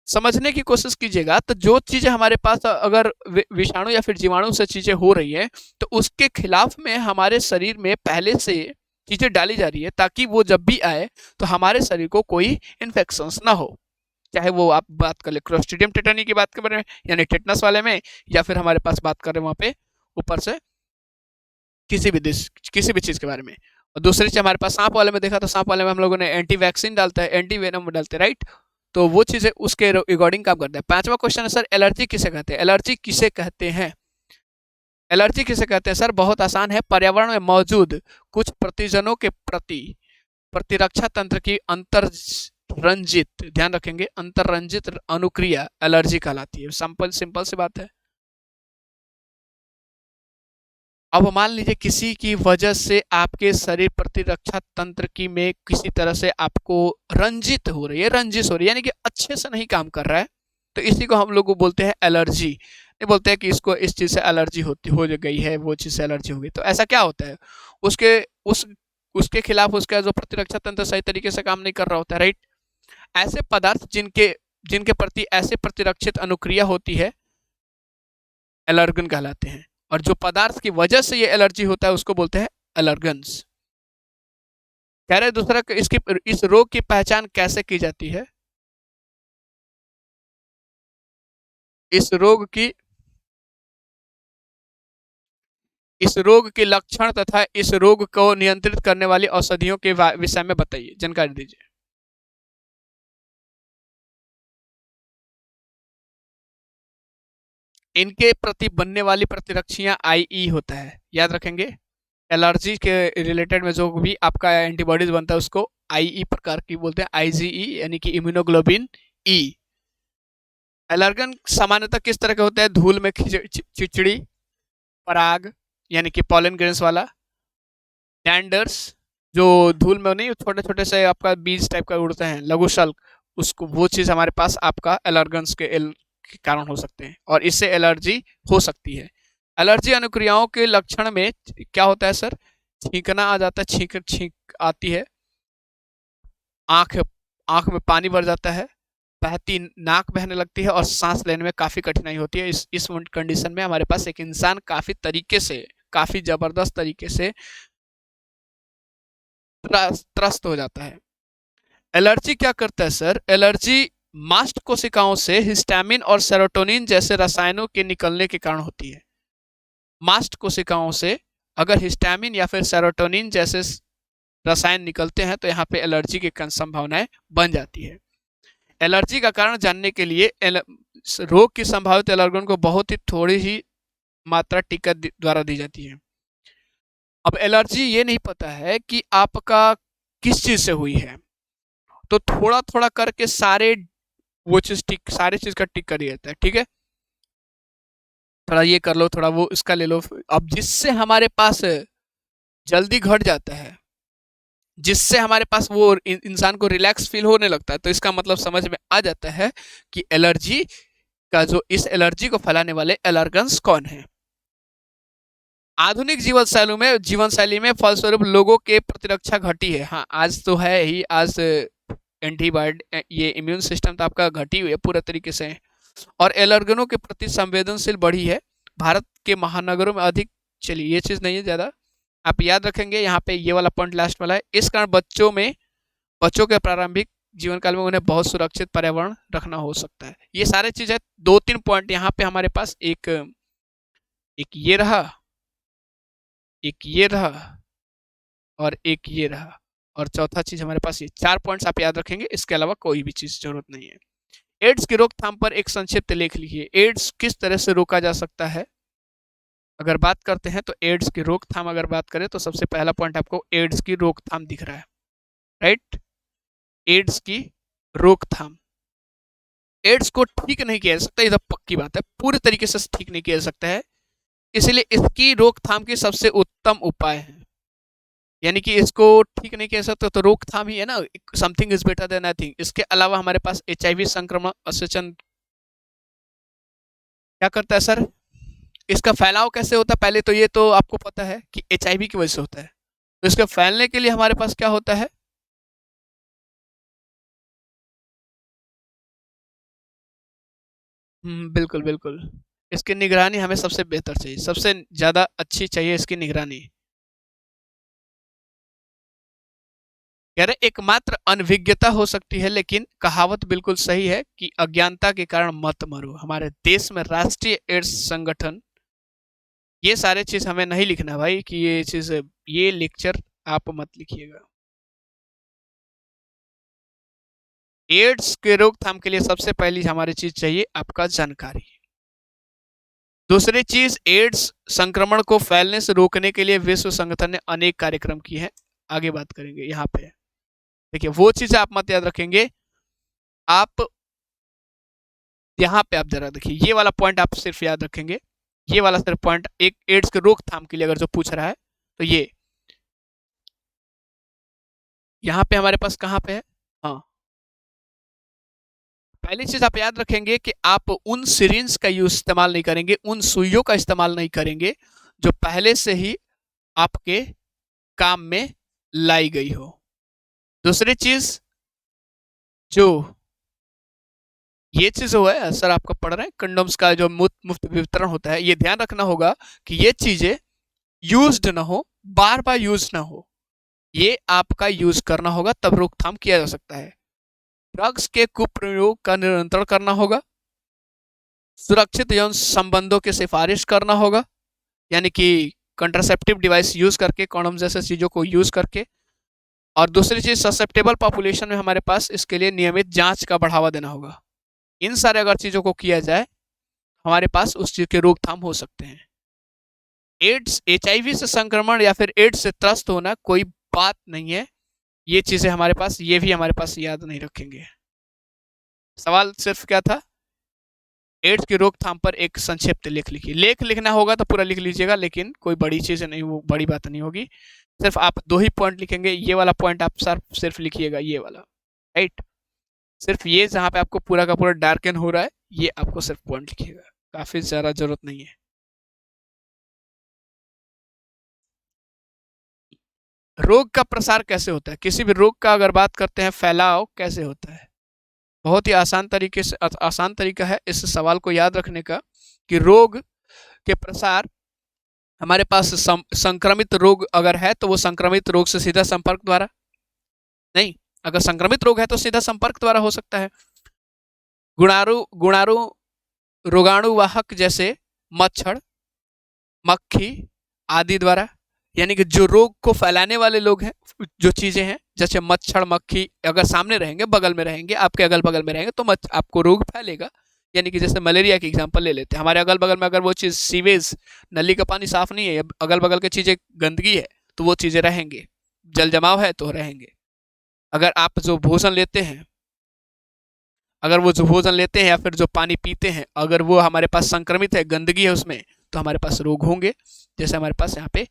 समझने की कोशिश कीजिएगा, तो जो चीजें हमारे पास अगर विषाणु या फिर जीवाणु से चीजें हो रही है, तो उसके खिलाफ में हमारे शरीर में पहले से चीजें डाली जा रही है, ताकि वो जब भी आए तो हमारे शरीर को कोई इन्फेक्शन ना हो। चाहे वो आप बात कर ले क्लोस्ट्रीडियम टेटनी की बात कर रहे हैं, यानी टेटनस वाले में, या फिर हमारे पास बात कर रहे हैं वहां पे ऊपर से किसी भी चीज के बारे में। और दूसरी चीज हमारे पास सांप वाले में देखा, तो सांप वाले में हम लोगों ने एंटी वैक्सीन डालता है, एंटी वेनम डालते हैं, राइट। तो वो चीजें उसके अकॉर्डिंग काम करता है। पांचवा क्वेश्चन है सर, एलर्जी किसे कहते हैं। एलर्जी किसे कहते हैं, एलर्जी किसे कहते हैं सर, बहुत आसान है, पर्यावरण में मौजूद कुछ प्रतिजनों के प्रति प्रतिरक्षा तंत्र की अंतररंजित, ध्यान रखेंगे, अंतररंजित अनुक्रिया एलर्जी कहलाती है। सिंपल सी बात है। अब मान लीजिए किसी की वजह से आपके शरीर प्रतिरक्षा तंत्र की में किसी तरह से आपको रंजित हो रही है, रंजिश हो रही है, यानी कि अच्छे से नहीं काम कर रहा है, तो इसी को हम लोग बोलते हैं एलर्जी। नहीं बोलते हैं कि इसको इस चीज़ से एलर्जी हो गई है, वो चीज़ से एलर्जी हो गई। तो ऐसा क्या होता है, उसके खिलाफ उसका जो प्रतिरक्षा तंत्र सही तरीके से काम नहीं कर रहा होता है, राइट। ऐसे पदार्थ जिनके प्रति ऐसे प्रतिरक्षित अनुक्रिया होती है, एलर्गन कहलाते हैं। और जो पदार्थ की वजह से ये एलर्जी होता है, उसको बोलते हैं एलर्गन्स। कह रहे दूसरा, इस रोग की पहचान कैसे की जाती है, इस रोग के लक्षण तथा इस रोग को नियंत्रित करने वाली औषधियों के विषय में बताइए, जानकारी दीजिए। इनके प्रति बनने वाली प्रतिरक्षियां आईई होता है, याद रखेंगे। एलर्जी के रिलेटेड में जो भी आपका एंटीबॉडीज बनता है, उसको आईई प्रकार की बोलते हैं, आईजीई, यानी कि इम्यूनोग्लोबिन ई। एलर्गन सामान्यतः किस तरह के होते हैं, धूल में चिचड़ी, पराग यानी कि पॉलन ग्रेन्स वाला, डैंडर्स, जो धूल में नहीं छोटे छोटे से आपका बीज टाइप का उड़ते हैं, लघुशल्क, उसको, वो चीज़ हमारे पास आपका एलर्गन्स के कारण हो सकते हैं, और इससे एलर्जी हो सकती है। एलर्जी अनुक्रियाओं के लक्षण में क्या होता है सर, छींकना आ जाता है, छींक आती है, आंख में पानी भर जाता है, बहती नाक बहने लगती है और सांस लेने में काफ़ी कठिनाई होती है। इस कंडीशन में हमारे पास एक इंसान काफ़ी तरीके से, काफ़ी ज़बरदस्त तरीके से त्रस्त हो जाता है। एलर्जी क्या करता है सर? एलर्जी मास्ट कोशिकाओं से हिस्टामिन और सेरोटोनिन जैसे रसायनों के निकलने के कारण होती है। मास्ट कोशिकाओं से अगर हिस्टामिन या फिर सेरोटोनिन जैसे रसायन निकलते हैं तो यहाँ पे एलर्जी की संभावनाएं बन जाती है। एलर्जी का कारण जानने के लिए रोग की संभावित एलर्गन को बहुत ही थोड़ी ही मात्रा टीका द्वारा दी जाती है। अब एलर्जी ये नहीं पता है कि आपका किस चीज से हुई है, तो थोड़ा थोड़ा करके वो चीज टिक सारी चीज का टिक कर दिया जाता है। ठीक है, थोड़ा ये कर लो, थोड़ा वो इसका ले लो। अब जिससे हमारे पास जल्दी घट जाता है, जिससे हमारे पास वो इंसान को रिलैक्स फील होने लगता है, तो इसका मतलब समझ में आ जाता है कि एलर्जी का जो इस एलर्जी को फैलाने वाले एलर्गन्स कौन है। आधुनिक जीवन शैली में फलस्वरूप लोगों के प्रतिरक्षा घटी है। हाँ, आज तो है ही, आज एंटीबायोटिक ये इम्यून सिस्टम तो आपका घटी हुई है पूरा तरीके से, और एलर्गनों के प्रति संवेदनशील बढ़ी है। भारत के महानगरों में अधिक, चलिए ये चीज़ नहीं है ज़्यादा, आप याद रखेंगे यहाँ पे ये वाला पॉइंट लास्ट वाला है। इस कारण बच्चों के प्रारंभिक जीवन काल में उन्हें बहुत सुरक्षित पर्यावरण रखना हो सकता है। ये सारे चीज़ें, 2-3 पॉइंट यहाँ पे हमारे पास एक एक ये रहा, एक ये रहा और एक ये रहा, और चौथा चीज़ हमारे पास ये 4 पॉइंट्स आप याद रखेंगे, इसके अलावा कोई भी चीज़ जरूरत नहीं है। एड्स की रोकथाम पर एक संक्षिप्त लेख लिखिए। एड्स किस तरह से रोका जा सकता है? अगर बात करते हैं तो एड्स की रोकथाम अगर बात करें तो सबसे पहला पॉइंट आपको एड्स की रोकथाम दिख रहा है, राइट? एड्स की रोकथाम। एड्स को ठीक नहीं किया जा सकता, ये तो पक्की बात है, पूरे तरीके से ठीक नहीं किया जा सकता है। इसलिए इसकी रोकथाम की सबसे उत्तम उपाय है, यानी कि इसको ठीक नहीं कह सकते तो रोकथाम ही है ना, something is better than nothing. इसके अलावा हमारे पास एचआईवी संक्रमण असेचन क्या करता है सर? इसका फैलाव कैसे होता है? पहले तो ये तो आपको पता है कि एचआईवी की वजह से होता है, तो इसके फैलने के लिए हमारे पास क्या होता है? बिल्कुल बिल्कुल, इसकी निगरानी हमें सबसे बेहतर चाहिए, सबसे ज्यादा अच्छी चाहिए इसकी निगरानी। कह रहे एकमात्र अनभिज्ञता हो सकती है, लेकिन कहावत बिल्कुल सही है कि अज्ञानता के कारण मत मरो। हमारे देश में राष्ट्रीय एड्स संगठन, ये सारे चीज हमें नहीं लिखना भाई कि ये चीज, ये लेक्चर आप मत लिखिएगा। एड्स के रोकथाम के लिए सबसे पहली हमारी चीज चाहिए आपका जानकारी। दूसरी चीज, एड्स संक्रमण को फैलने से रोकने के लिए विश्व संगठन ने अनेक कार्यक्रम किए हैं, आगे बात करेंगे। यहाँ पे देखिए वो चीज आप मत याद रखेंगे, आप यहाँ पे आप जरा देखिए, ये वाला पॉइंट आप सिर्फ याद रखेंगे, ये वाला सिर्फ पॉइंट, एक एड्स के रोकथाम के लिए अगर जो पूछ रहा है तो ये यहाँ पे हमारे पास कहाँ पे है। हाँ, पहली चीज आप याद रखेंगे कि आप उन सिरिंज का यूज इस्तेमाल नहीं करेंगे, उन सुइयों का इस्तेमाल नहीं करेंगे जो पहले से ही आपके काम में लाई गई हो। दूसरी चीज, जो ये चीज हुआ है सर, आपका पढ़ रहे हैं कंडोम्स का जो मुफ्त वितरण होता है, ये ध्यान रखना होगा कि ये चीजें यूज्ड ना हो, बार बार यूज ना हो, ये आपका यूज करना होगा, तब रोकथाम किया जा सकता है। ड्रग्स के कुप्रयोग का नियंत्रण करना होगा, सुरक्षित यौन संबंधों की सिफारिश करना होगा, यानी कि कंट्रासेप्टिव डिवाइस यूज करके, कॉन्डोम जैसे चीजों को यूज करके। और दूसरी चीज, ससेप्टेबल पॉपुलेशन में हमारे पास इसके लिए नियमित जांच का बढ़ावा देना होगा। इन सारे अगर चीजों को किया जाए, हमारे पास उस चीज के रोकथाम हो सकते हैं। एड्स, एचआईवी से संक्रमण या फिर एड्स से त्रस्त होना कोई बात नहीं है, ये चीजें हमारे पास, ये भी हमारे पास याद नहीं रखेंगे। सवाल सिर्फ क्या था? एड्स की रोकथाम पर एक संक्षिप्त लेख लिखिए। लेख लिखना होगा तो पूरा लिख लीजिएगा, लेकिन कोई बड़ी चीज नहीं, वो बड़ी बात नहीं होगी, सिर्फ आप 2 ही पॉइंट लिखेंगे। ये वाला पॉइंट आप सिर्फ लिखिएगा, ये वाला, राइट? सिर्फ ये जहाँ पे आपको पूरा का पूरा डार्कन हो रहा है, ये आपको सिर्फ पॉइंट लिखिएगा, काफी ज्यादा जरूरत नहीं है। रोग का प्रसार कैसे होता है? किसी भी रोग का अगर बात करते हैं, फैलाव कैसे होता है? बहुत ही आसान तरीके से आसान तरीका है इस सवाल को याद रखने का कि रोग के प्रसार हमारे पास संक्रमित रोग अगर है तो वो संक्रमित रोग से सीधा संपर्क द्वारा नहीं, अगर संक्रमित रोग है तो सीधा संपर्क द्वारा हो सकता है। गुणाणु गुणाणु रोगाणुवाहक जैसे मच्छर, मक्खी आदि द्वारा, यानी कि जो रोग को फैलाने वाले लोग हैं, जो चीजें हैं जैसे मच्छर मक्खी अगर सामने रहेंगे, बगल में रहेंगे, आपके अगल बगल में रहेंगे तो आपको रोग फैलेगा। यानी कि जैसे मलेरिया की एग्जांपल ले लेते हैं, हमारे अगल बगल में अगर वो चीज़ सीवेज, नली का पानी साफ नहीं है, अगल बगल की चीज़ें गंदगी है, तो वो चीज़ें रहेंगे, जल जमाव है तो रहेंगे। अगर आप जो भोजन लेते हैं, अगर वो जो भोजन लेते हैं या फिर जो पानी पीते हैं, अगर वो हमारे पास संक्रमित है, गंदगी है उसमें, तो हमारे पास रोग होंगे। जैसे हमारे पास यहाँ पे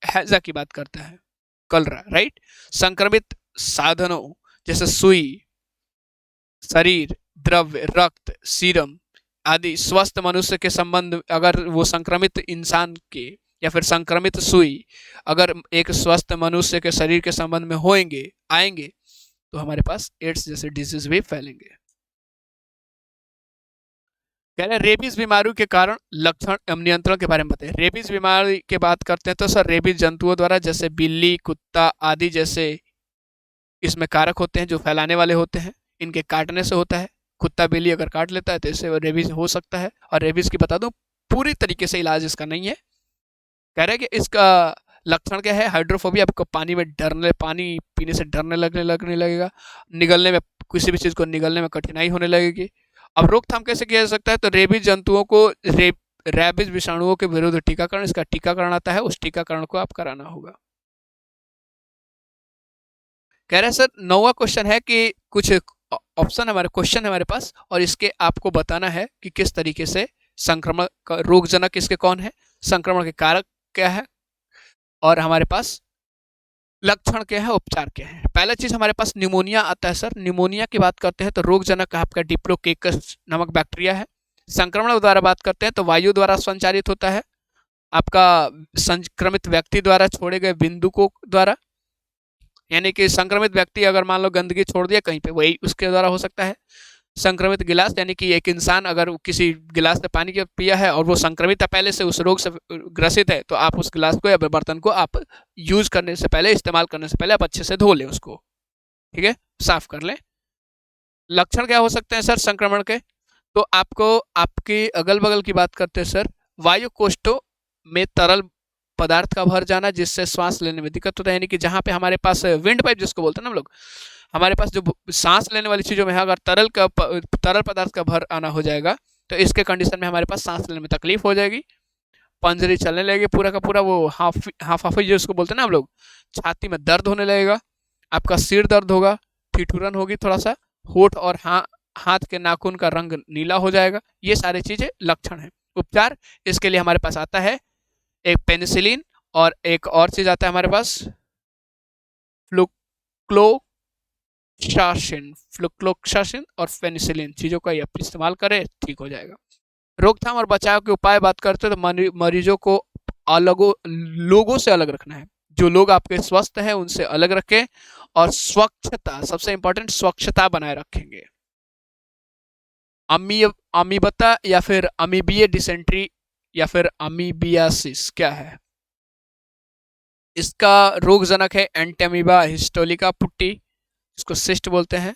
हैजा की बात करता है, कलरा, राइट। संक्रमित साधनों जैसे सुई, शरीर, द्रव्य, रक्त, सीरम आदि स्वस्थ मनुष्य के संबंध, अगर वो संक्रमित इंसान के या फिर संक्रमित सुई अगर एक स्वस्थ मनुष्य के शरीर के संबंध में होंगे, आएंगे, तो हमारे पास एड्स जैसे डिजीज भी फैलेंगे। कह रहे हैं रेबीज बीमारी के कारण लक्षण एवं नियंत्रण के बारे में बताएं। रेबीज बीमारी की बात करते हैं तो सर रेबीज जंतुओं द्वारा, जैसे बिल्ली, कुत्ता आदि जैसे इसमें कारक होते हैं जो फैलाने वाले होते हैं, इनके काटने से होता है। कुत्ता बिल्ली अगर काट लेता है तो इससे रेबीज हो सकता है। और रेबीज की बता दूं, पूरी तरीके से इलाज इसका नहीं है। कह रहे हैं कि इसका लक्षण क्या है, हाइड्रोफोबिया, आपको पानी में डरने, पानी पीने से डरने लगने लगेगा, निगलने में, किसी भी चीज़ को निगलने में कठिनाई होने लगेगी। अब रोकथाम कैसे किया जा सकता है, तो रेबीज जंतुओं को रेबीज विषाणुओं के विरुद्ध टीकाकरण, इसका टीकाकरण आता है, उस टीकाकरण को आप कराना होगा। कह रहे हैं सर 9वां क्वेश्चन है कि कुछ ऑप्शन हमारे क्वेश्चन है हमारे पास, और इसके आपको बताना है कि किस तरीके से संक्रमण का रोगजनक इसके कौन है, संक्रमण के कारक क्या है, और हमारे पास लक्षण क्या है, उपचार क्या है। पहला चीज हमारे पास न्यूमोनिया आता है सर। न्यूमोनिया की बात करते हैं तो रोगजनक आपका डिप्लोकोकस नामक बैक्टीरिया है। संक्रमण द्वारा बात करते हैं तो वायु द्वारा संचारित होता है, आपका संक्रमित व्यक्ति द्वारा छोड़े गए बिंदु को द्वारा, यानी कि संक्रमित व्यक्ति अगर मान लो गंदगी छोड़ दिया कहीं पे, वही उसके द्वारा हो सकता है। संक्रमित गिलास, यानी कि एक इंसान अगर किसी गिलास से पानी पिया है और वो संक्रमित है पहले से, उस रोग से ग्रसित है, तो आप उस गिलास को या बर्तन को आप यूज करने से पहले, इस्तेमाल करने से पहले आप अच्छे से धो लें उसको, ठीक है, साफ कर लें। लक्षण क्या हो सकते हैं सर संक्रमण के, तो आपको आपके अगल बगल की बात करते हैं सर, वायु कोष्ठों में तरल पदार्थ का भर जाना जिससे श्वास लेने में दिक्कत होता है, यानी कि जहाँ पे हमारे पास विंड पाइप जिसको बोलते हैं ना हम लोग, हमारे पास जो सांस लेने वाली चीज़ों में है, अगर तरल पदार्थ का भर आना हो जाएगा तो इसके कंडीशन में हमारे पास सांस लेने में तकलीफ हो जाएगी, पंजरी चलने लगेगी पूरा का पूरा, वो हाफ हाफ हाफ जिसको बोलते हैं ना हम लोग, छाती में दर्द होने लगेगा, आपका सिर दर्द होगा, ठिठुरन होगी थोड़ा सा, होठ और हाथ के नाखून का रंग नीला हो जाएगा। ये सारी चीज़ें लक्षण हैं। उपचार इसके लिए हमारे पास आता है एक पेनिसिलिन, और एक और चीज़ आता है हमारे पास फ्लुक्लोक्सासिन और पेनिसिलिन, चीज़ों का आप इस्तेमाल करें, ठीक हो जाएगा। रोकथाम और बचाव के उपाय बात करते हैं तो मरीजों को लोगों से अलग रखना है, जो लोग आपके स्वस्थ हैं उनसे अलग रखें, और स्वच्छता, सबसे इंपॉर्टेंट, स्वच्छता बनाए रखेंगे। अमीबता या फिर अमीबिया डिसेंट्री या फिर अमीबियासिस क्या है, इसका रोगजनक है एंटेमीबा हिस्टोलिका पुट्टी, इसको सिस्ट बोलते हैं।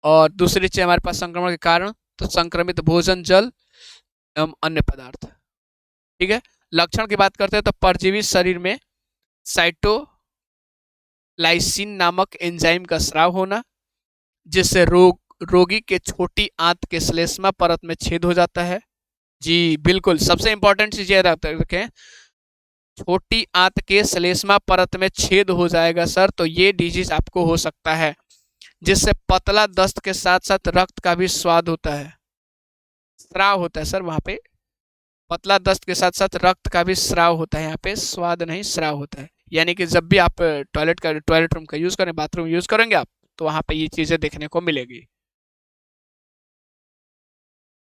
और दूसरी चीज हमारे पास संक्रमण के कारण, तो संक्रमित भोजन, जल एवं अन्य पदार्थ, ठीक है। लक्षण की बात करते हैं तो परजीवी शरीर में साइटोलाइसिन नामक एंजाइम का स्राव होना, जिससे रोगी के छोटी आंत के श्लेष्मा परत में छेद हो जाता है। जी बिल्कुल, सबसे इंपॉर्टेंट चीज ये रखें, छोटी आंत के श्लेष्मा परत में छेद हो जाएगा सर, तो ये डिजीज आपको हो सकता है, जिससे पतला दस्त के साथ साथ रक्त का भी स्वाद होता है, स्राव होता है सर वहां पे, पतला दस्त के साथ साथ रक्त का भी स्राव होता है, यहाँ पे स्वाद नहीं स्राव होता है। यानी कि जब भी आप टॉयलेट रूम का यूज करें, बाथरूम यूज करेंगे आप, तो वहां पे ये चीजें देखने को मिलेगी।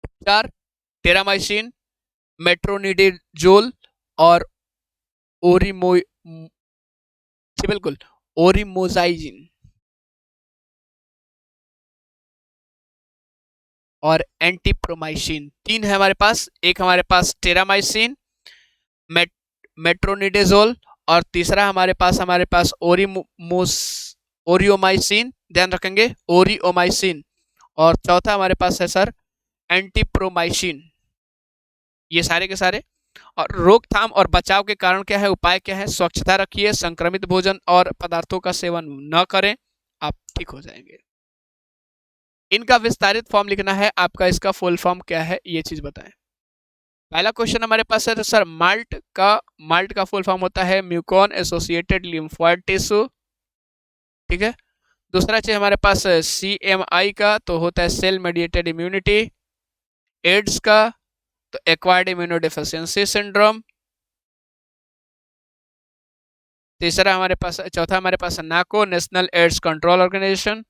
उपचार टेरामाइसिन, मेट्रोनिडेजोल और ओरिमो बिल्कुल ओरिमोजाइजिन। और एंटीप्रोमाइसिन। 3 है हमारे पास, एक हमारे पास टेरामाइसिन, मेट्रोनिडेजोल, और तीसरा हमारे पास ओरियोमाइसिन, ध्यान रखेंगे ओरियोमाइसिन, और चौथा हमारे पास है सर एंटीप्रोमाइसिन। ये सारे के सारे। और रोकथाम और बचाव के कारण क्या है, उपाय क्या है, स्वच्छता रखिए, संक्रमित भोजन और पदार्थों का सेवन न करें, आप ठीक हो जाएंगे। इनका विस्तारित फॉर्म लिखना है आपका, इसका फुल फॉर्म क्या है ये चीज बताएं। पहला क्वेश्चन हमारे पास है तो सर माल्ट का फुल फॉर्म होता है म्यूकोन एसोसिएटेड लिम्फोइड टिश्यू, ठीक है। दूसरा चीज हमारे पास CMI का तो होता है सेल मेडिएटेड इम्यूनिटी। एड्स का तो एक्वायर्ड इम्यूनोडेफिशिएंसी सिंड्रोम। चौथा हमारे पास नाको नेशनल एड्स कंट्रोल ऑर्गेनाइजेशन।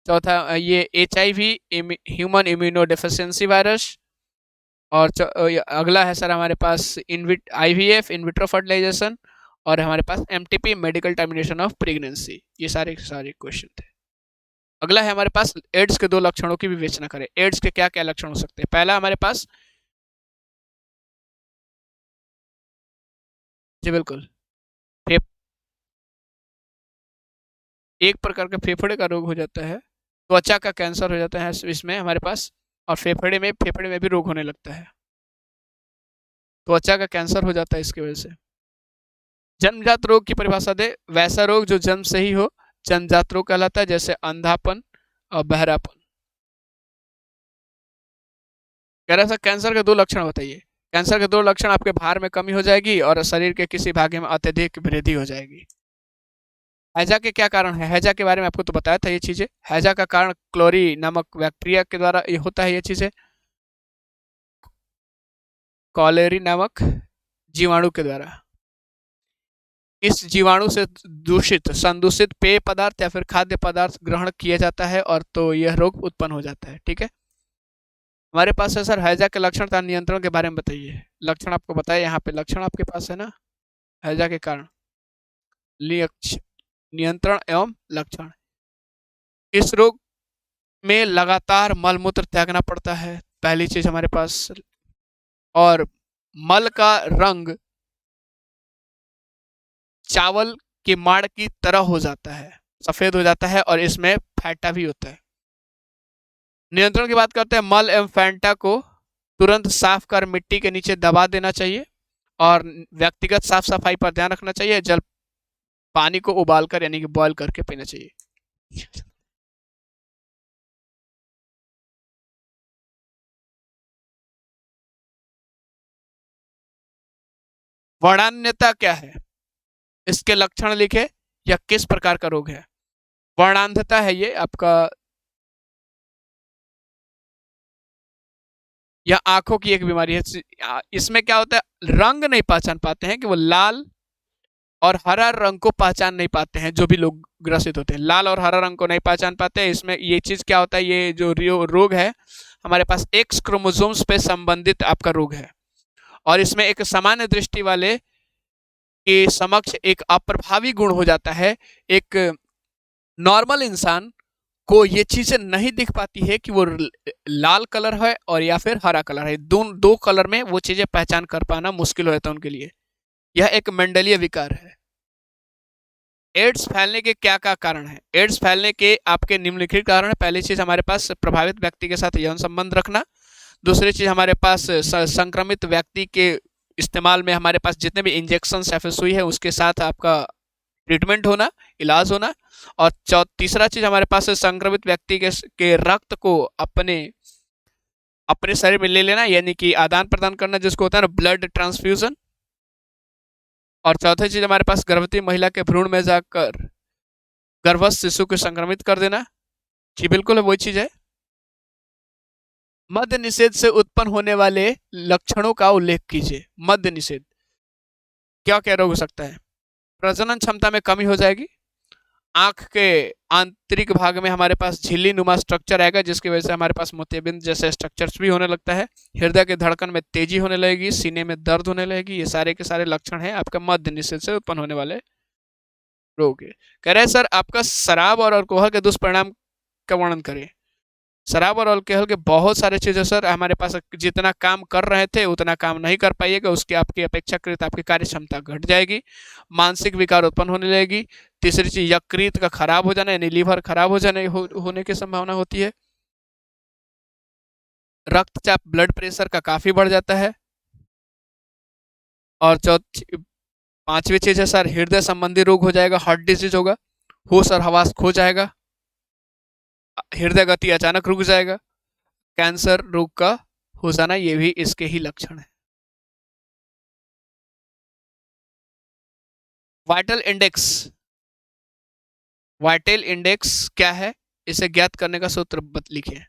चौथा ये HIV ह्यूमन इम्यूनोडेफिशिएंसी वायरस। और अगला है सर हमारे पास IVF इन विट्रो फर्टिलाइजेशन। और हमारे पास MTP medical termination of pregnancy. ये सारे क्वेश्चन थे। अगला है हमारे पास एड्स के 2 लक्षणों की विवेचना करें। एड्स के क्या क्या लक्षण हो सकते हैं। पहला हमारे पास, जी बिल्कुल, एक प्रकार का फेफड़े का रोग हो जाता है, त्वचा का कैंसर हो जाता है इसमें हमारे पास, और फेफड़े में भी रोग होने लगता है, त्वचा का कैंसर हो जाता है इसकी वजह से। जन्मजात रोग की परिभाषा दे। वैसा रोग जो जन्म से ही हो, जन्मजात रोग कहलाता है, जैसे अंधापन और बहरापन। कह रहा था कैंसर के 2 लक्षण बताइए। कैंसर के 2 लक्षण, आपके भार में कमी हो जाएगी और शरीर के किसी भाग में अत्यधिक वृद्धि हो जाएगी। हैजा के क्या कारण है, हैजा के बारे में आपको तो बताया था ये चीजें। हैजा का कारण क्लोरी नामक बैक्टीरिया के द्वारा ये होता है, ये चीजें कॉलेरी नामक जीवाणु के द्वारा। इस जीवाणु से संदूषित पेय पदार्थ या फिर खाद्य पदार्थ ग्रहण किया जाता है और तो यह रोग उत्पन्न हो जाता है, ठीक है। हमारे पास है सर हैजा के लक्षण तथा नियंत्रण के बारे में बताइए। लक्षण आपको बताया, यहाँ पे लक्षण आपके पास है ना, हैजा के कारण, नियंत्रण एवं लक्षण। इस रोग में लगातार मलमूत्र त्यागना पड़ता है, पहली चीज हमारे पास। और मल का रंग चावल के माड़ की तरह हो जाता है, सफेद हो जाता है, और इसमें फैटा भी होता है। नियंत्रण की बात करते हैं। मल एवं फैंटा को तुरंत साफ कर मिट्टी के नीचे दबा देना चाहिए और व्यक्तिगत साफ सफाई पर ध्यान रखना चाहिए। जल पानी को उबालकर यानी कि बॉयल करके पीना चाहिए। वर्णान्यता क्या है, इसके लक्षण लिखे, या किस प्रकार का रोग है। वर्णांधता है ये आपका, या आंखों की एक बीमारी है। इसमें क्या होता है, रंग नहीं पहचान पाते हैं कि वो लाल और हरा रंग को पहचान नहीं पाते हैं। जो भी लोग ग्रसित होते हैं लाल और हरा रंग को नहीं पहचान पाते हैं। इसमें ये चीज क्या होता है, ये जो रोग है हमारे पास एक्स क्रोमोसोम्स पे संबंधित आपका रोग है, और इसमें एक सामान्य दृष्टि वाले के समक्ष एक अप्रभावी गुण हो जाता है। एक नॉर्मल इंसान को ये चीजें नहीं दिख पाती है कि वो लाल कलर है और या फिर हरा कलर है। दो कलर में वो चीजें पहचान कर पाना मुश्किल हो जाता है उनके लिए। यह एक मेंडलीय विकार है। एड्स फैलने के क्या क्या कारण है। एड्स फैलने के आपके निम्नलिखित कारण है। पहली चीज हमारे पास प्रभावित व्यक्ति के साथ यौन संबंध रखना। दूसरी चीज हमारे पास संक्रमित व्यक्ति के इस्तेमाल में हमारे पास जितने भी इंजेक्शन या फिर सुई है उसके साथ आपका ट्रीटमेंट होना, इलाज होना। और तीसरा चीज हमारे पास संक्रमित व्यक्ति के रक्त को अपने शरीर में ले लेना, यानी कि आदान प्रदान करना, जिसको होता है ना ब्लड ट्रांसफ्यूजन। और चौथी चीज हमारे पास गर्भवती महिला के भ्रूण में जाकर गर्भस्थ शिशु को संक्रमित कर देना। जी बिल्कुल वही चीज है। मद्य निषेध से उत्पन्न होने वाले लक्षणों का उल्लेख कीजिए। मद्य निषेध क्या क्या रोग हो सकता है। प्रजनन क्षमता में कमी हो जाएगी। आंख के आंतरिक भाग में हमारे पास झिल्ली नुमा स्ट्रक्चर आएगा, जिसकी वजह से हमारे पास मोतियाबिंद जैसे स्ट्रक्चर्स भी होने लगता है। हृदय के धड़कन में तेजी होने लगेगी, सीने में दर्द होने लगेगी। ये सारे के सारे लक्षण हैं आपका मद्य निषेध से उत्पन्न होने वाले रोग। कह रहे हैं सर आपका शराब और अल्कोहल के दुष्परिणाम का वर्णन करें। शराब और अल्कोहल के बहुत सारे चीज़ें सर हमारे पास जितना काम कर रहे थे उतना काम नहीं कर पाइएगा, उसकी आपकी अपेक्षाकृत आपकी कार्य क्षमता घट जाएगी, मानसिक विकार उत्पन्न होने लगेगी। तीसरी चीज यकृत का खराब हो जाना यानी लीवर खराब हो जाने होने की संभावना होती है। रक्तचाप ब्लड प्रेशर का काफी बढ़ जाता है। और चौथी पांचवी चीज है सर हृदय संबंधी रोग हो जाएगा, हार्ट डिजीज होगा, होश और हवास खो जाएगा, हृदय गति अचानक रुक जाएगा, कैंसर रोग का हो जाना ये भी इसके ही लक्षण है। वाइटल इंडेक्स, वाइटल इंडेक्स क्या है, इसे ज्ञात करने का सूत्र लिखिए।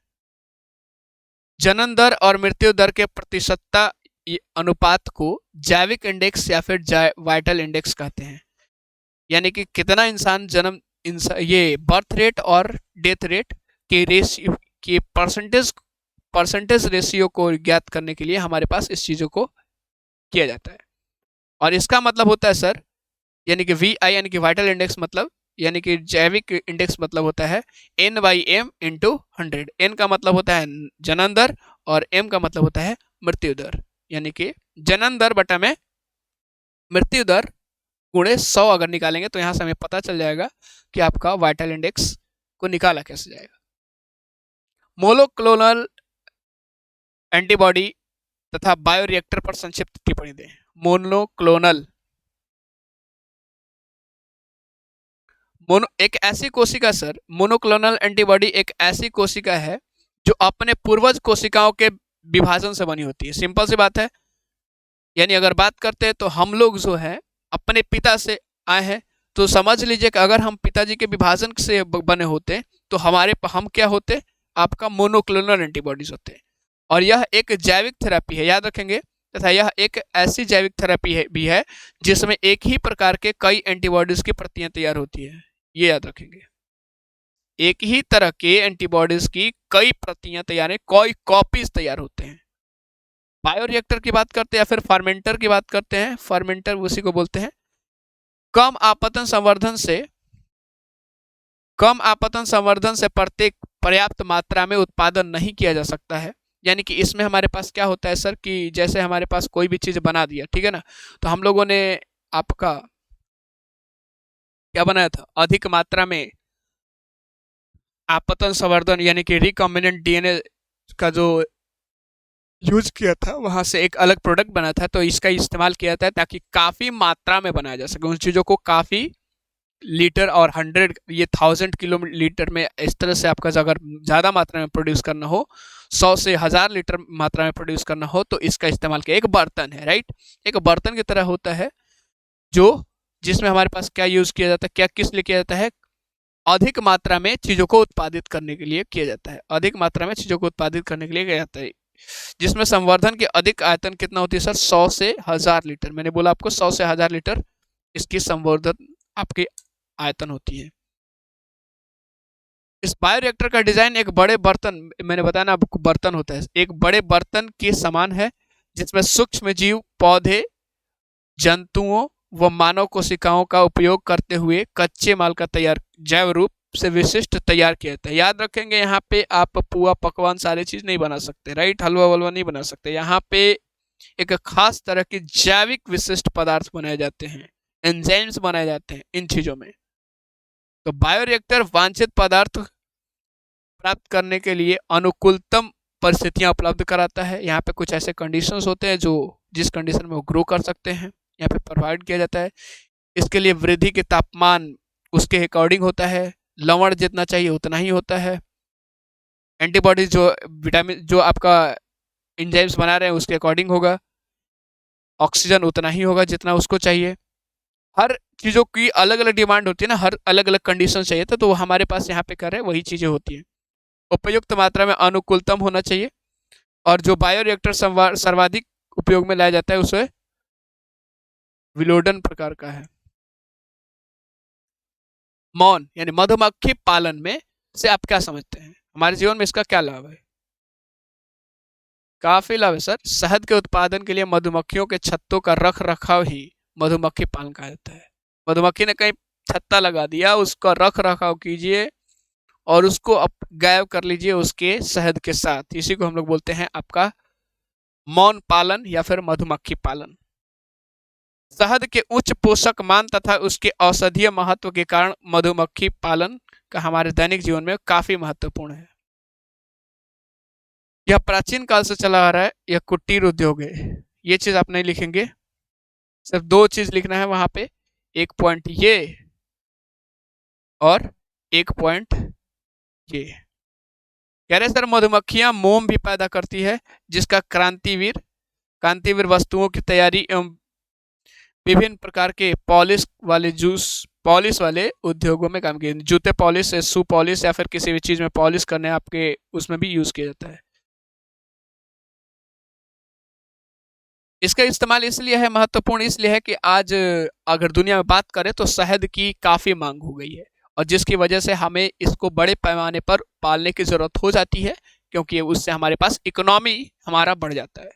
जनन दर और मृत्यु दर के प्रतिशतता अनुपात को जैविक इंडेक्स या फिर वाइटल इंडेक्स कहते हैं। यानी कि कितना इंसान ये बर्थ रेट और डेथ रेट के रेशियो के परसेंटेज रेशियो को ज्ञात करने के लिए हमारे पास इस चीज़ों को किया जाता है। और इसका मतलब होता है सर यानी कि VI यानी कि वाइटल इंडेक्स मतलब यानी कि जैविक इंडेक्स मतलब होता है N/M इंटू 100। N का मतलब होता है जनन दर और M का मतलब होता है मृत्यु दर, यानी कि जनन दर बटा में मृत्यु दर गुणे 100 अगर निकालेंगे तो यहाँ से हमें पता चल जाएगा कि आपका वाइटल इंडेक्स को निकाला कैसे जाएगा। मोनोक्लोनल एंटीबॉडी तथा बायोरिएक्टर पर संक्षिप्त टिप्पणी दें। मोनोक्लोनल एक ऐसी कोशिका सर, मोनोक्लोनल एंटीबॉडी एक ऐसी कोशिका है जो अपने पूर्वज कोशिकाओं के विभाजन से बनी होती है। सिंपल सी बात है, यानी अगर बात करते हैं तो हम लोग जो है अपने पिता से आए हैं, तो समझ लीजिए कि अगर हम पिताजी के विभाजन से बने होते तो हम क्या होते, आपका मोनोक्लोनल एंटीबॉडीज होते। और यह एक जैविक थेरेपी है, याद रखेंगे, तथा यह एक ऐसी जैविक थेरेपी भी है जिसमें एक ही प्रकार के कई एंटीबॉडीज की प्रतियां तैयार होती है, ये याद रखेंगे। एक ही तरह के एंटीबॉडीज की कई प्रतियां तैयार है, कई कॉपीज तैयार होते हैं। बायोरिएक्टर की बात करते हैं या फिर फर्मेंटर की बात करते हैं, फर्मेंटर उसी को बोलते हैं। कम आपतन संवर्धन से प्रत्येक पर्याप्त मात्रा में उत्पादन नहीं किया जा सकता है। यानी कि इसमें हमारे पास क्या होता है सर कि जैसे हमारे पास कोई भी चीज बना दिया, ठीक है ना, तो हम लोगों ने आपका क्या बनाया था, अधिक मात्रा में आपतन संवर्धन यानी कि रिकॉम्बिनेंट DNA का जो यूज किया था, वहां से एक अलग प्रोडक्ट बना था, तो इसका इस्तेमाल किया जाता है ताकि काफी मात्रा में बनाया जा सके उन चीजों को, काफी लीटर और 100 ये 1000 किलोलीटर में, इस तरह से आपका अगर ज़्यादा मात्रा में प्रोड्यूस करना हो, 100 से 1000 लीटर मात्रा में प्रोड्यूस करना हो, तो इसका इस्तेमाल किया। एक बर्तन है, राइट, एक बर्तन की तरह होता है जिसमें हमारे पास क्या यूज़ किया जाता है, क्या किस लिए किया जाता है, अधिक मात्रा में चीज़ों को उत्पादित करने के लिए किया जाता है, अधिक मात्रा में चीज़ों को उत्पादित करने के लिए किया जाता है, जिसमें संवर्धन की अधिक आयतन कितना होती है सर, 100 से 1000 लीटर। मैंने बोला आपको 100 से 1000 लीटर इसकी संवर्धन आपकी आयतन होती है। इस बायोरिएक्टर का डिजाइन एक बड़े बर्तन, मैंने बताया ना आपको बर्तन होता है, एक बड़े बर्तन के समान है जिसमें सूक्ष्म जीव, पौधे, जंतुओं व मानव कोशिकाओं का उपयोग करते हुए कच्चे माल का तैयार जैव रूप से विशिष्ट तैयार किया जाता है। याद रखेंगे यहाँ पे आप पुआ पकवान सारे चीज नहीं बना सकते, राइट, हलवा वलवा नहीं बना सकते। यहाँ पे एक खास तरह की जैविक विशिष्ट पदार्थ बनाए जाते हैं, एंजाइम्स बनाए जाते हैं इन चीजों में। तो बायोरिएक्टर वांछित पदार्थ प्राप्त करने के लिए अनुकूलतम परिस्थितियां उपलब्ध कराता है। यहाँ पे कुछ ऐसे कंडीशंस होते हैं जो जिस कंडीशन में वो ग्रो कर सकते हैं, यहाँ पे प्रोवाइड किया जाता है। इसके लिए वृद्धि के तापमान उसके अकॉर्डिंग होता है, लवण जितना चाहिए उतना ही होता है, एंटीबॉडीज जो विटामिन जो आपका एंजाइम्स बना रहे हैं उसके अकॉर्डिंग होगा, ऑक्सीजन उतना ही होगा जितना उसको चाहिए। हर चीज़ों की अलग अलग डिमांड होती है ना, हर अलग अलग कंडीशन चाहिए था, तो वो हमारे पास यहाँ पे कर रहे हैं वही चीज़ें होती हैं। उपयुक्त मात्रा में अनुकूलतम होना चाहिए। और जो बायोरिएक्टर सर्वाधिक उपयोग में लाया जाता है उसे विलोडन प्रकार का है। मौन यानी मधुमक्खी पालन में से आप क्या समझते हैं, हमारे जीवन में इसका क्या लाभ है? काफी लाभ है सर। शहद के उत्पादन के लिए मधुमक्खियों के छत्तों का रख रखाव ही मधुमक्खी पालन कहा जाता है। मधुमक्खी ने कहीं छत्ता लगा दिया, उसका रख रखाव कीजिए और उसको आप गायब कर लीजिए उसके शहद के साथ। इसी को हम लोग बोलते हैं आपका मौन पालन या फिर मधुमक्खी पालन। शहद के उच्च पोषक मान तथा उसके औषधीय महत्व के कारण मधुमक्खी पालन का हमारे दैनिक जीवन में काफी महत्वपूर्ण है। यह प्राचीन काल से चला आ रहा है, यह कुटीर उद्योग है। ये चीज आप नहीं लिखेंगे, सिर्फ दो चीज लिखना है वहां पे, एक पॉइंट ये और एक पॉइंट ये। कह रहे सर मधुमक्खियां मोम भी पैदा करती है जिसका क्रांतिवीर वस्तुओं की तैयारी एवं विभिन्न प्रकार के पॉलिश वाले उद्योगों में काम किए, जूते पॉलिश, शू पॉलिश या फिर किसी भी चीज में पॉलिश करने आपके उसमें भी यूज किया जाता है। इसका इस्तेमाल इसलिए है महत्वपूर्ण, इसलिए है कि आज अगर दुनिया में बात करें तो शहद की काफी मांग हो गई है और जिसकी वजह से हमें इसको बड़े पैमाने पर पालने की जरूरत हो जाती है, क्योंकि उससे हमारे पास इकोनॉमी हमारा बढ़ जाता है।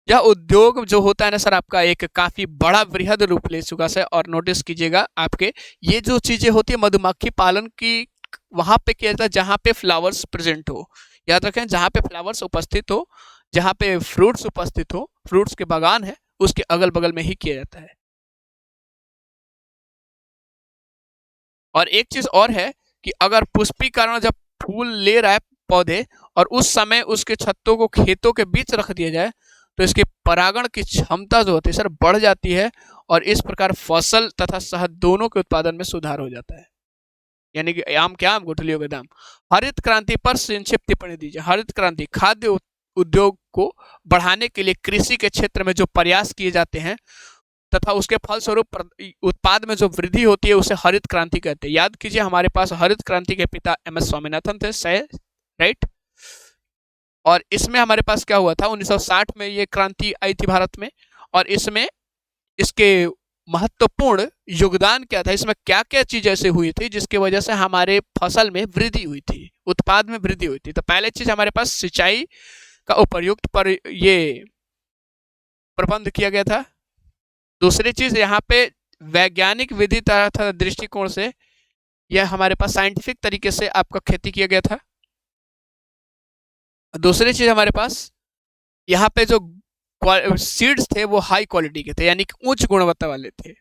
यह उद्योग जो होता है ना सर आपका एक काफी बड़ा बृहद रूप ले चुका है। और नोटिस कीजिएगा आपके ये जो चीजें होती है मधुमक्खी पालन की, वहां पे किया जाता है जहां पे फ्लावर्स प्रेजेंट हो। याद रखें, जहां पे फ्लावर्स उपस्थित हो, जहां पे फ्रूट्स उपस्थित हो, फ्रूट्स के बागान है, उसके अगल बगल में ही किया जाता है। और एक चीज और है कि अगर पुष्पीकरण जब फूल ले रहा है पौधे और उस समय उसके छत्तों को खेतों के बीच रख दिया जाए तो इसके परागण की क्षमता जो होती है सर बढ़ जाती है और इस प्रकार फसल तथा शहद दोनों के उत्पादन में सुधार हो जाता है। यानी कि आम क्या, आम गुठलियों के दाम। हरित क्रांति पर संक्षिप्त टिप्पणी दीजिए। हरित क्रांति खाद्य उद्योग को बढ़ाने के लिए कृषि के क्षेत्र में जो प्रयास किए जाते हैं तथा उसके फलस्वरूप उत्पाद में जो वृद्धि होती है उसे हरित क्रांति कहते हैं। याद कीजिए हमारे पास हरित क्रांति के पिता एम.एस. स्वामीनाथन थे, राइट। और इसमें हमारे पास क्या हुआ था, 1960 में ये क्रांति आई थी भारत में। और इसमें इसके महत्वपूर्ण योगदान क्या था, इसमें क्या क्या चीज ऐसे हुई थी जिसकी वजह से हमारे फसल में वृद्धि हुई थी, उत्पाद में वृद्धि हुई थी। तो पहले चीज हमारे पास सिंचाई का उपयुक्त पर ये प्रबंध किया गया था। दूसरी चीज यहाँ पे वैज्ञानिक विधि तथा दृष्टिकोण से यह हमारे पास साइंटिफिक तरीके से आपका खेती किया गया था। दूसरी चीज हमारे पास यहाँ पे जो सीड्स थे वो हाई क्वालिटी के थे, यानी कि उच्च गुणवत्ता वाले थे।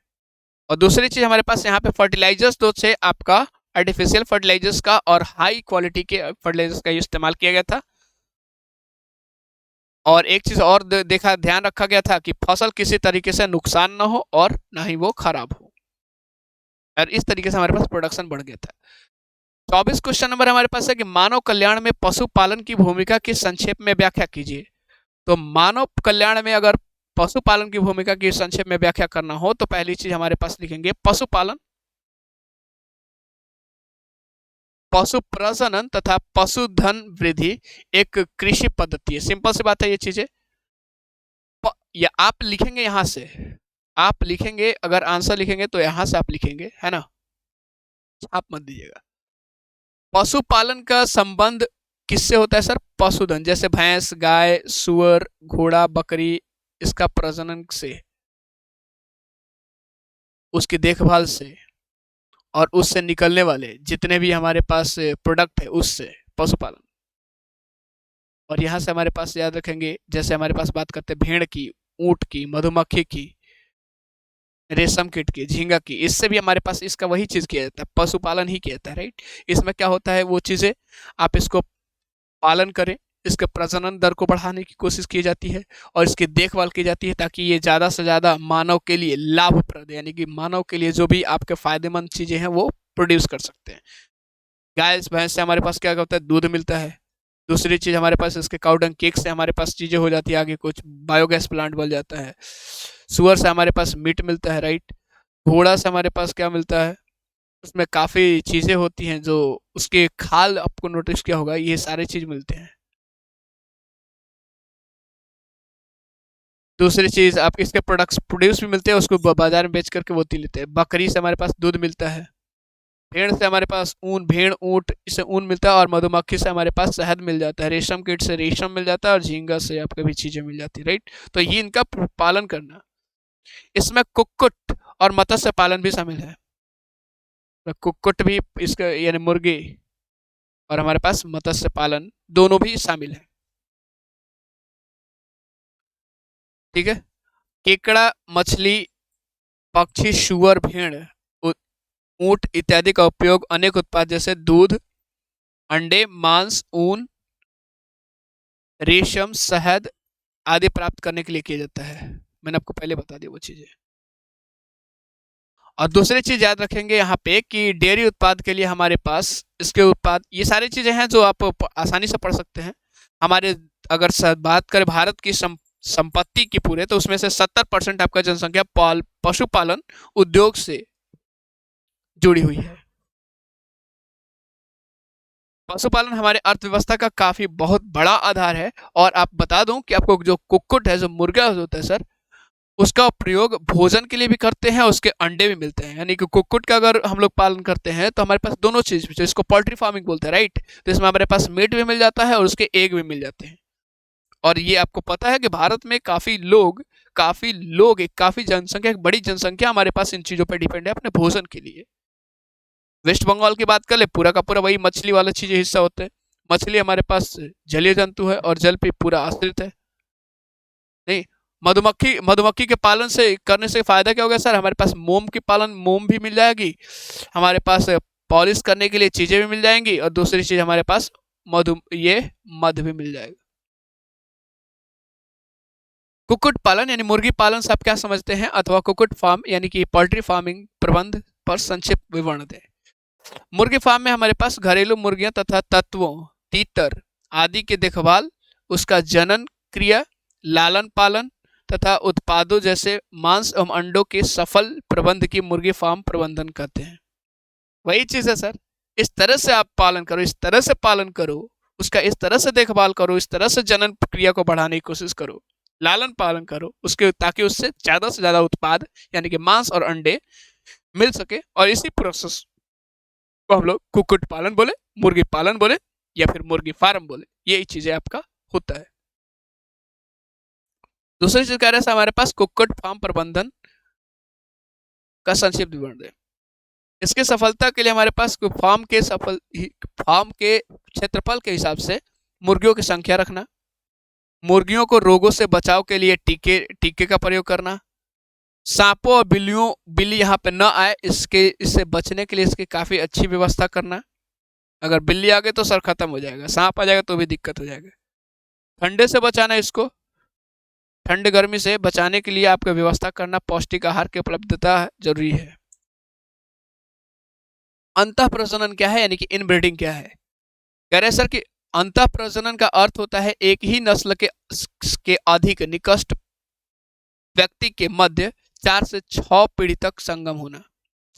और दूसरी चीज हमारे पास यहाँ पे फर्टिलाइजर्स दो थे आपका, आर्टिफिशियल फर्टिलाइजर्स का और हाई क्वालिटी के फर्टिलाइजर्स का इस्तेमाल किया गया था। और एक चीज और देखा, ध्यान रखा गया था कि फसल किसी तरीके से नुकसान ना हो और ना ही वो खराब हो, और इस तरीके से हमारे पास प्रोडक्शन बढ़ गया था। 24 क्वेश्चन नंबर हमारे पास है कि मानव कल्याण में पशुपालन की भूमिका की संक्षेप में व्याख्या कीजिए। तो मानव कल्याण में अगर पशुपालन की भूमिका की संक्षेप में व्याख्या करना हो तो पहली चीज हमारे पास लिखेंगे पशुपालन, पशु प्रजनन तथा पशुधन वृद्धि एक कृषि पद्धति है। सिंपल सी बात है ये चीजें। या आप लिखेंगे यहां से, आप लिखेंगे अगर आंसर लिखेंगे तो यहां से आप लिखेंगे, है ना, आप मत दीजिएगा। पशुपालन का संबंध किससे होता है सर, पशुधन, जैसे भैंस, गाय, सुअर, घोड़ा, बकरी, इसका प्रजनन से, उसकी देखभाल से और उससे निकलने वाले जितने भी हमारे पास प्रोडक्ट है उससे पशुपालन। और यहां से हमारे पास याद रखेंगे, जैसे हमारे पास बात करते हैं भेड़ की, ऊंट की, मधुमक्खी की, रेशम कीट की, झींगा की, इससे भी हमारे पास इसका वही चीज किया जाता है, पशुपालन ही किया जाता है, राइट। इसमें क्या होता है, वो चीजें आप इसको पालन करें, इसके प्रजनन दर को बढ़ाने की कोशिश की जाती है और इसकी देखभाल की जाती है ताकि ये ज़्यादा से ज़्यादा मानव के लिए लाभप्रद, यानी कि मानव के लिए जो भी आपके फायदेमंद चीज़ें हैं वो प्रोड्यूस कर सकते हैं। गाय भैंस से हमारे पास क्या होता है, दूध मिलता है। दूसरी चीज़ हमारे पास इसके काऊ डंग केक से हमारे पास चीज़ें हो जाती है, आगे कुछ बायोगैस प्लांट बन जाता है। सुअर से हमारे पास मीट मिलता है, राइट। घोड़ा से हमारे पास क्या मिलता है, उसमें काफ़ी चीज़ें होती हैं, जो उसके खाल आपको नोटिस किया होगा, ये सारे चीज़ मिलते हैं। दूसरी चीज़ आप इसके प्रोडक्ट्स प्रोड्यूस भी मिलते हैं, उसको बाजार में बेच करके वो लेते हैं। बकरी से हमारे पास दूध मिलता है। भेड़ से हमारे पास ऊन, भेड़ ऊँट इससे ऊन मिलता है। और मधुमक्खी से हमारे पास शहद मिल जाता है। रेशम कीट से रेशम मिल जाता है और झींगा से आपको भी चीज़ें मिल जाती है, राइट। तो ये इनका पालन करना, इसमें कुक्कुट और मत्स्य पालन भी शामिल है। तो कुक्कुट भी इसका यानी मुर्गी, और हमारे पास मत्स्य पालन दोनों भी शामिल है। ठीक है। केकड़ा, मछली, पक्षी, सुअर, भेड़, ऊंट इत्यादि का उपयोग अनेक उत्पाद जैसे दूध, अंडे, मांस, ऊन, रेशम, शहद आदि प्राप्त करने के लिए किया जाता है। मैंने आपको पहले बता दी वो चीजें। और दूसरी चीज याद रखेंगे यहाँ पे कि डेयरी उत्पाद के लिए हमारे पास इसके उत्पाद, ये सारी चीजें हैं जो आप आसानी से पढ़ सकते हैं। हमारे अगर बात करें भारत की संपत्ति की पूरे, तो उसमें से 70% आपका जनसंख्या पशुपालन उद्योग से जुड़ी हुई है। पशुपालन हमारे अर्थव्यवस्था का काफी बहुत बड़ा आधार है। और आप बता दूं कि आपको जो कुक्कुट है, जो मुर्गा होता है सर, उसका प्रयोग भोजन के लिए भी करते हैं, उसके अंडे भी मिलते हैं। यानी कि कुक्कुट का अगर हम लोग पालन करते हैं तो हमारे पास दोनों चीज, इसको पोल्ट्री फार्मिंग बोलते हैं, राइट। तो इसमें हमारे पास मीट भी मिल जाता है और उसके एग भी मिल जाते हैं। और ये आपको पता है कि भारत में काफी लोग एक काफी जनसंख्या, एक बड़ी जनसंख्या हमारे पास इन चीजों पर डिपेंड है अपने भोजन के लिए। वेस्ट बंगाल की बात कर ले, पूरा का पूरा वही मछली वाला चीजें हिस्सा होते हैं। मछली हमारे पास जलीय जंतु है और जल पे पूरा आश्रित है। नहीं, मधुमक्खी मधुमक्खी के पालन से करने से फायदा क्या होगा सर? हमारे पास मोम भी मिल जाएगी, हमारे पास पॉलिश करने के लिए चीजें भी मिल जाएंगी, और दूसरी चीज हमारे पास मध भी मिल जाएगा। कुक्कुट पालन यानी मुर्गी पालन से आप क्या समझते हैं, अथवा कुक्कुट फार्म यानी कि पोल्ट्री फार्मिंग प्रबंध पर संक्षिप्त विवरण दें। मुर्गी फार्म में हमारे पास घरेलू मुर्गियां तथा तत्वों, तीतर आदि की देखभाल, उसका जनन क्रिया, लालन पालन तथा उत्पादों जैसे मांस एवं अंडों के सफल प्रबंध की मुर्गी फार्म प्रबंधन कहते हैं। वही चीज है सर, इस तरह से आप पालन करो, इस तरह से पालन करो, उसका इस तरह से देखभाल करो, इस तरह से जनन प्रक्रिया को बढ़ाने की कोशिश करो, लालन पालन करो उसके, ताकि उससे से ज्यादा उत्पाद यानी कि मांस और अंडे मिल सके। और इसी प्रोसेस को हम लोग कुक्कुट पालन बोले, मुर्गी पालन बोले, या फिर मुर्गी फार्म बोले, यही चीजें आपका होता है। दूसरी चीज कह रहे हैं हमारे पास कुक्कुट फार्म प्रबंधन का संक्षिप्त विवरण दे। इसकी सफलता के लिए हमारे पास फार्म के क्षेत्रफल के हिसाब से मुर्गियों की संख्या रखना, मुर्गियों को रोगों से बचाव के लिए टीके का प्रयोग करना, सांपों और बिल्ली यहाँ पे न आए इससे बचने के लिए इसकी काफी अच्छी व्यवस्था करना। अगर बिल्ली आ गई तो सर खत्म हो जाएगा, सांप आ जाएगा तो भी दिक्कत हो जाएगा। ठंडे से बचाना, इसको ठंड गर्मी से बचाने के लिए आपको व्यवस्था करना, पौष्टिक आहार की उपलब्धता जरूरी है। अंतः प्रजनन क्या है यानी कि इनब्रीडिंग क्या है? कह रहे सर कि अंतः प्रजनन का अर्थ होता है एक ही नस्ल के अधिक निकट व्यक्ति के मध्य 4 से 6 पीढ़ी तक संगम होना।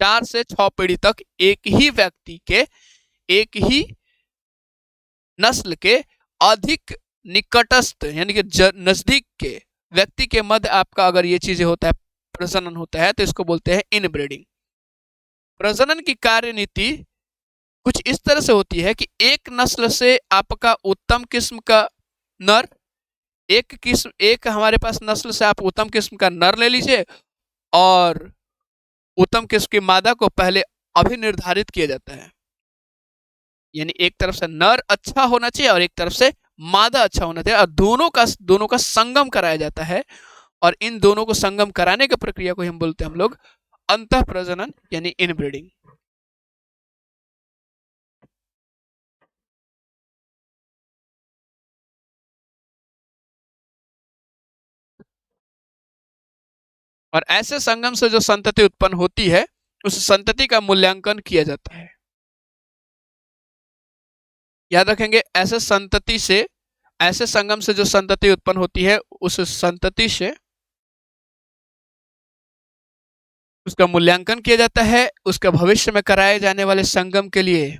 4 से 6 पीढ़ी तक एक ही व्यक्ति के, एक ही नस्ल के अधिक निकटस्थ यानी कि नजदीक के व्यक्ति के मध्य आपका अगर ये चीजें होता है, प्रजनन होता है, तो इसको बोलते हैं इनब्रीडिंग। प्रजनन की कार्यनीति कुछ इस तरह से होती है कि एक नस्ल से आपका उत्तम किस्म का नर, एक हमारे पास नस्ल से आप उत्तम किस्म का नर ले लीजिए, और उत्तम किस्म की मादा को पहले अभिनिर्धारित किया जाता है। यानी एक तरफ से नर अच्छा होना चाहिए और एक तरफ से मादा अच्छा होना चाहिए, और दोनों का संगम कराया जाता है। और इन दोनों को संगम कराने की प्रक्रिया को हम बोलते हैं हम लोग अंतः प्रजनन यानी इनब्रीडिंग। और ऐसे संगम से जो संतति उत्पन्न होती है, उस संतति का मूल्यांकन किया जाता है। याद रखेंगे, ऐसे संगम से जो संतति उत्पन्न होती है, उस संतति से उसका मूल्यांकन किया जाता है। उसके भविष्य में कराए जाने वाले संगम के लिए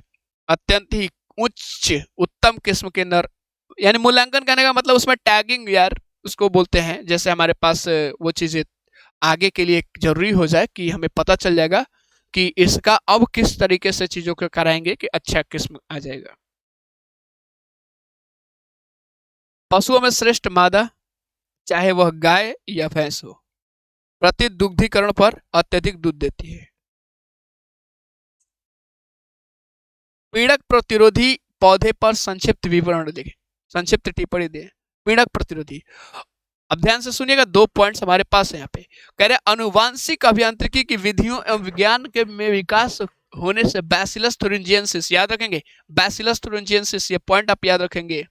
अत्यंत ही उच्च उत्तम किस्म के नर, यानी मूल्यांकन करने का मतलब उसमें टैगिंग यार उसको बोलते हैं। जैसे हमारे पास वो चीजें आगे के लिए जरूरी हो जाए कि हमें पता चल जाएगा कि इसका अब किस तरीके से चीजों को कराएंगे कि अच्छा किस्म आ जाएगा। पशुओं में श्रेष्ठ मादा, चाहे वह गाय या भैंस हो, प्रति दुग्धीकरण पर अत्यधिक दूध देती है। पीड़क प्रतिरोधी पौधे पर संक्षिप्त विवरण दें, संक्षिप्त टिप्पणी दें। पीड़क प्रतिरोधी, अब ध्यान से सुनिएगा, 2 पॉइंट्स हमारे पास है यहाँ पे। कह रहे अनुवांशिक अभियांत्रिकी की विधियों एवं विज्ञान के में विकास होने से बैसिलस thuringiensis, याद रखेंगे बैसिलस thuringiensis, ये पॉइंट आप याद रखेंगे।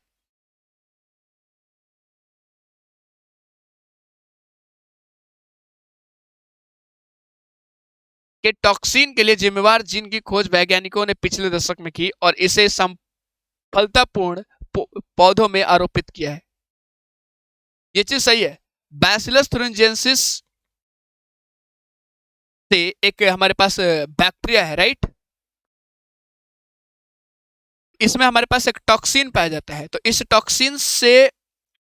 के टॉक्सिन के लिए जिम्मेवार जीन की खोज वैज्ञानिकों ने पिछले दशक में की और इसे सफलतापूर्ण पौधों में आरोपित किया है। ये चीज सही है। बैसिलस thuringiensis से एक हमारे पास बैक्टीरिया है, राइट, इसमें हमारे पास एक टॉक्सिन पाया जाता है। तो इस टॉक्सिन से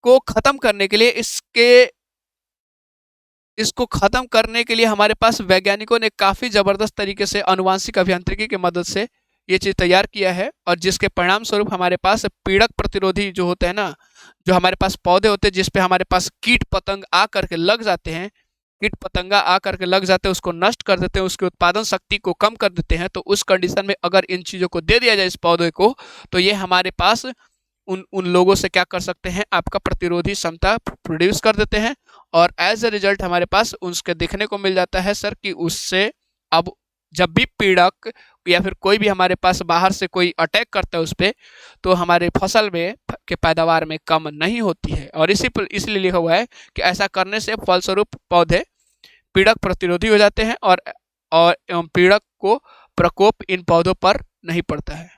को खत्म करने के लिए इसको खत्म करने के लिए हमारे पास वैज्ञानिकों ने काफी जबरदस्त तरीके से अनुवांशिक अभियांत्रिकी की मदद से ये चीज तैयार किया है, और जिसके परिणाम स्वरूप हमारे पास पीड़क प्रतिरोधी जो होते हैं ना, जो हमारे पास पौधे होते हैं जिसपे हमारे पास कीट पतंग आ करके लग जाते हैं, कीट पतंगा आ करके लग जाते हैं, उसको नष्ट कर देते हैं, उसकी उत्पादन शक्ति को कम कर देते हैं। तो उस कंडीशन में अगर इन चीजों को दे दिया जाए इस पौधे को, तो ये हमारे पास उन लोगों से क्या कर सकते हैं, आपका प्रतिरोधी क्षमता प्रोड्यूस कर देते हैं, और एज ए रिजल्ट हमारे पास उसके देखने को मिल जाता है सर कि उससे अब जब भी पीड़क या फिर कोई भी हमारे पास बाहर से कोई अटैक करता है उस पर, तो हमारे फसल में के पैदावार में कम नहीं होती है। और इसलिए लिखा हुआ है कि ऐसा करने से फलस्वरूप पौधे पीड़क प्रतिरोधी हो जाते हैं और एवं पीड़क को प्रकोप इन पौधों पर नहीं पड़ता है।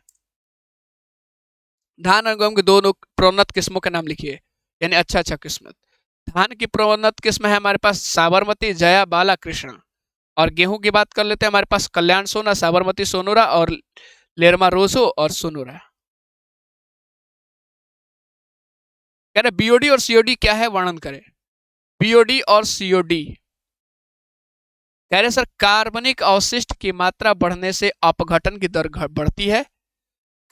धान और गेहूं की दोनों प्रोन्नत किस्मों के नाम लिखिए, यानी अच्छा किस्मत। धान की प्रोन्नत किस्म है हमारे पास साबरमती, जया, बाला, कृष्णा। और गेहूं की बात कर लेते हैं, हमारे पास कल्याण सोना, साबरमती सोनूरा और लेरमा रोसो और सोनूरा। कह रहे बीओडी और सीओडी क्या है, वर्णन करें। बीओडी और सीओडी, कह रहे सर कार्बनिक अवशिष्ट की मात्रा बढ़ने से अपघटन की दर बढ़ती है।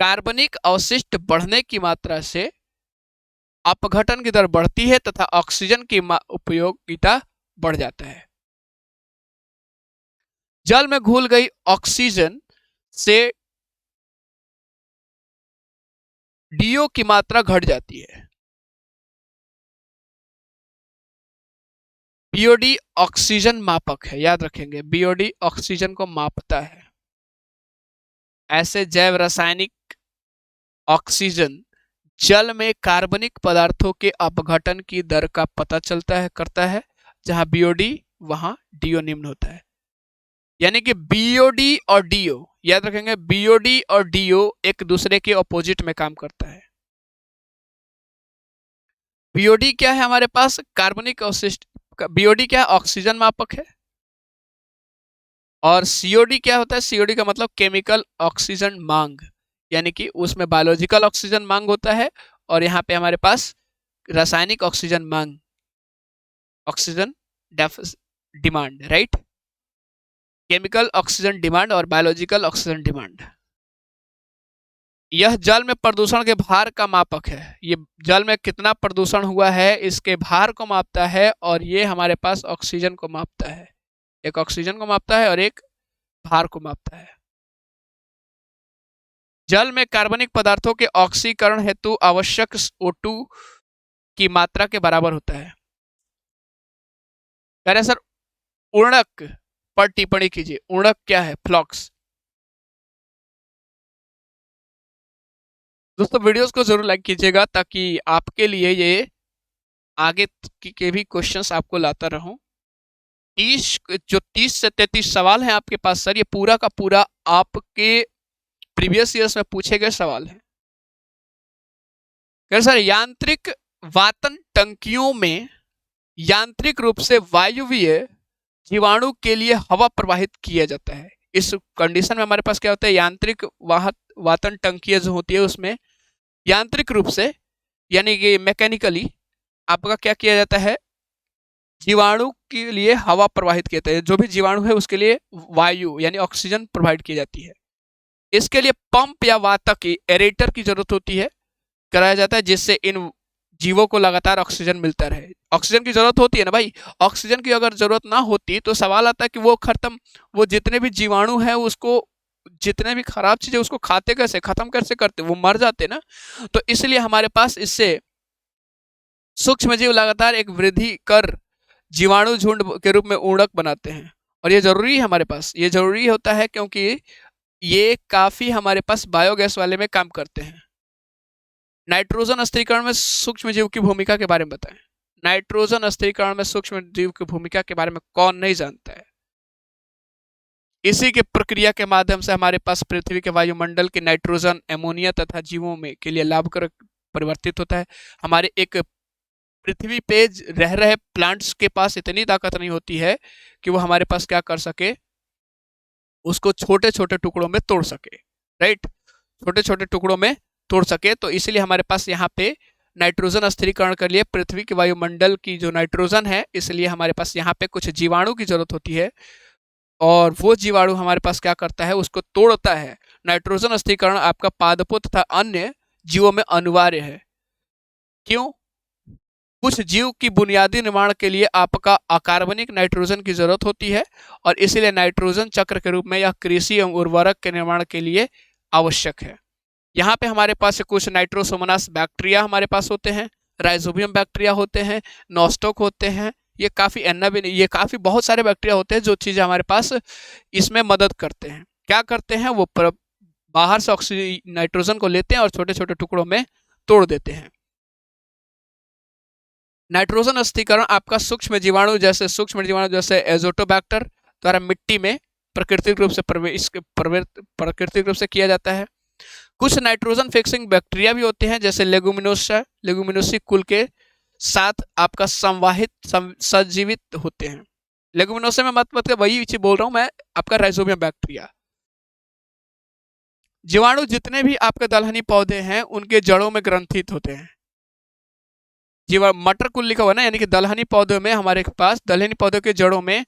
कार्बनिक अवशिष्ट बढ़ने की मात्रा से अपघटन की दर बढ़ती है तथा ऑक्सीजन की उपयोगिता बढ़ जाता है। जल में घुल गई ऑक्सीजन से डीओ की मात्रा घट जाती है। बीओडी ऑक्सीजन मापक है, याद रखेंगे, बीओडी ऑक्सीजन को मापता है। ऐसे जैव रासायनिक ऑक्सीजन जल में कार्बनिक पदार्थों के अपघटन की दर का पता करता है, जहां बीओडी वहां डीओ निम्न होता है। यानी कि बीओडी और डीओ, याद रखेंगे, बीओडी और डीओ एक दूसरे के ऑपोजिट में काम करता है। बीओडी क्या है हमारे पास, कार्बनिक अवशिष्ट। बीओडी क्या है, ऑक्सीजन मापक है। और सीओडी क्या होता है, सीओडी का मतलब केमिकल ऑक्सीजन मांग, यानी कि उसमें बायोलॉजिकल ऑक्सीजन मांग होता है, और यहाँ पे हमारे पास रासायनिक ऑक्सीजन मांग, oxygen demand, right, chemical oxygen demand और बायोलॉजिकल ऑक्सीजन डिमांड। यह जल में प्रदूषण के भार का मापक है। ये जल में कितना प्रदूषण हुआ है इसके भार को मापता है, और ये हमारे पास ऑक्सीजन को मापता है। एक ऑक्सीजन को मापता है और एक भार को मापता है। जल में कार्बनिक पदार्थों के ऑक्सीकरण हेतु आवश्यक O2 की मात्रा के बराबर होता है। कह रहे सर उर्णक पर टिप्पणी कीजिए। उर्णक क्या है, फ्लॉक्स। दोस्तों वीडियोस को जरूर लाइक कीजिएगा ताकि आपके लिए ये आगे के भी क्वेश्चंस आपको लाता रहूं। 30 से 33 सवाल हैं आपके पास सर, ये पूरा का पूरा आपके प्रीवियस ईयर्स में पूछे गए सवाल हैं। सर यांत्रिक वातन टंकियों में यांत्रिक रूप से वायुवीय जीवाणु के लिए हवा प्रवाहित किया जाता है। इस कंडीशन में हमारे पास क्या होता है, यांत्रिक वातन टंकियां जो होती है उसमें यांत्रिक रूप से यानी कि मैकेनिकली आपका क्या किया जाता है, जीवाणु के लिए हवा प्रवाहित किया जाता है। जो भी जीवाणु है उसके लिए वायु यानी ऑक्सीजन प्रोवाइड की जाती है। इसके लिए पंप या वातक एरेटर की जरूरत होती है, कराया जाता है, जिससे इन जीवों को लगातार ऑक्सीजन मिलता रहे। ऑक्सीजन की जरूरत होती है ना भाई, ऑक्सीजन की अगर जरूरत ना होती तो सवाल आता है कि वो जितने भी जीवाणु हैं उसको जितने भी खराब चीजें उसको खाते कैसे, खत्म कैसे करते, वो मर जाते ना। तो इसलिए हमारे पास इससे सूक्ष्म जीव लगातार एक वृद्धि कर जीवाणु झुंड के रूप में उड़क बनाते हैं। और ये जरूरी है हमारे पास, ये जरूरी होता है क्योंकि ये काफी हमारे पास बायोगैस वाले में काम करते हैं। नाइट्रोजन स्थिरीकरण में सूक्ष्म जीव की भूमिका के बारे में बताएं। नाइट्रोजन स्थिरीकरण में सूक्ष्म जीव की भूमिका के बारे में कौन नहीं जानता है। इसी के प्रक्रिया के माध्यम से हमारे पास पृथ्वी के वायुमंडल के नाइट्रोजन अमोनिया तथा जीवों में के लिए लाभकारक परिवर्तित होता है। हमारे एक पृथ्वी पे रह रहे प्लांट्स के पास इतनी ताकत नहीं होती है कि वो हमारे पास क्या कर सके, उसको छोटे छोटे टुकड़ों में तोड़ सके, राइट, छोटे छोटे टुकड़ों में तोड़ सके। तो इसीलिए हमारे पास यहाँ पे नाइट्रोजन स्थिरीकरण के लिए पृथ्वी के वायुमंडल की जो नाइट्रोजन है, इसलिए हमारे पास यहाँ पे कुछ जीवाणु की जरूरत होती है और वो जीवाणु हमारे पास क्या करता है, उसको तोड़ता है। नाइट्रोजन स्थिरीकरण आपका पादपों तथा अन्य जीवों में अनिवार्य है। क्यों? कुछ जीव की बुनियादी निर्माण के लिए आपका अकार्बनिक नाइट्रोजन की जरूरत होती है और इसीलिए नाइट्रोजन चक्र के रूप में यह कृषि एवं उर्वरक के निर्माण के लिए आवश्यक है। यहाँ पे हमारे पास कुछ नाइट्रोसोमोनास बैक्टीरिया हमारे पास होते हैं, राइजोबियम बैक्टीरिया होते हैं, नॉस्टोक होते हैं, ये काफ़ी ये काफ़ी बहुत सारे बैक्टीरिया होते हैं जो चीज़ें हमारे पास इसमें मदद करते हैं। क्या करते हैं, वो बाहर से नाइट्रोजन को लेते हैं और छोटे छोटे टुकड़ों में तोड़ देते हैं। नाइट्रोजन स्थिरीकरण आपका सूक्ष्म जीवाणु जैसे एजोटोबैक्टर द्वारा मिट्टी में प्राकृतिक रूप से किया जाता है। कुछ नाइट्रोजन फिक्सिंग बैक्टीरिया भी होते हैं जैसे लेगुमिनोसी कुल के साथ आपका सजीवित होते हैं। लेगुमिनोसे में मतलब वही चीज बोल रहा हूं मैं, आपका राइजोबियम बैक्टीरिया। जीवाणु जितने भी आपके दलहनी पौधे हैं उनके जड़ों में ग्रंथित होते हैं। मटर कुल लिखा हुआ ना, यानी कि दलहनी पौधों में हमारे पास दलहनी पौधों के जड़ों में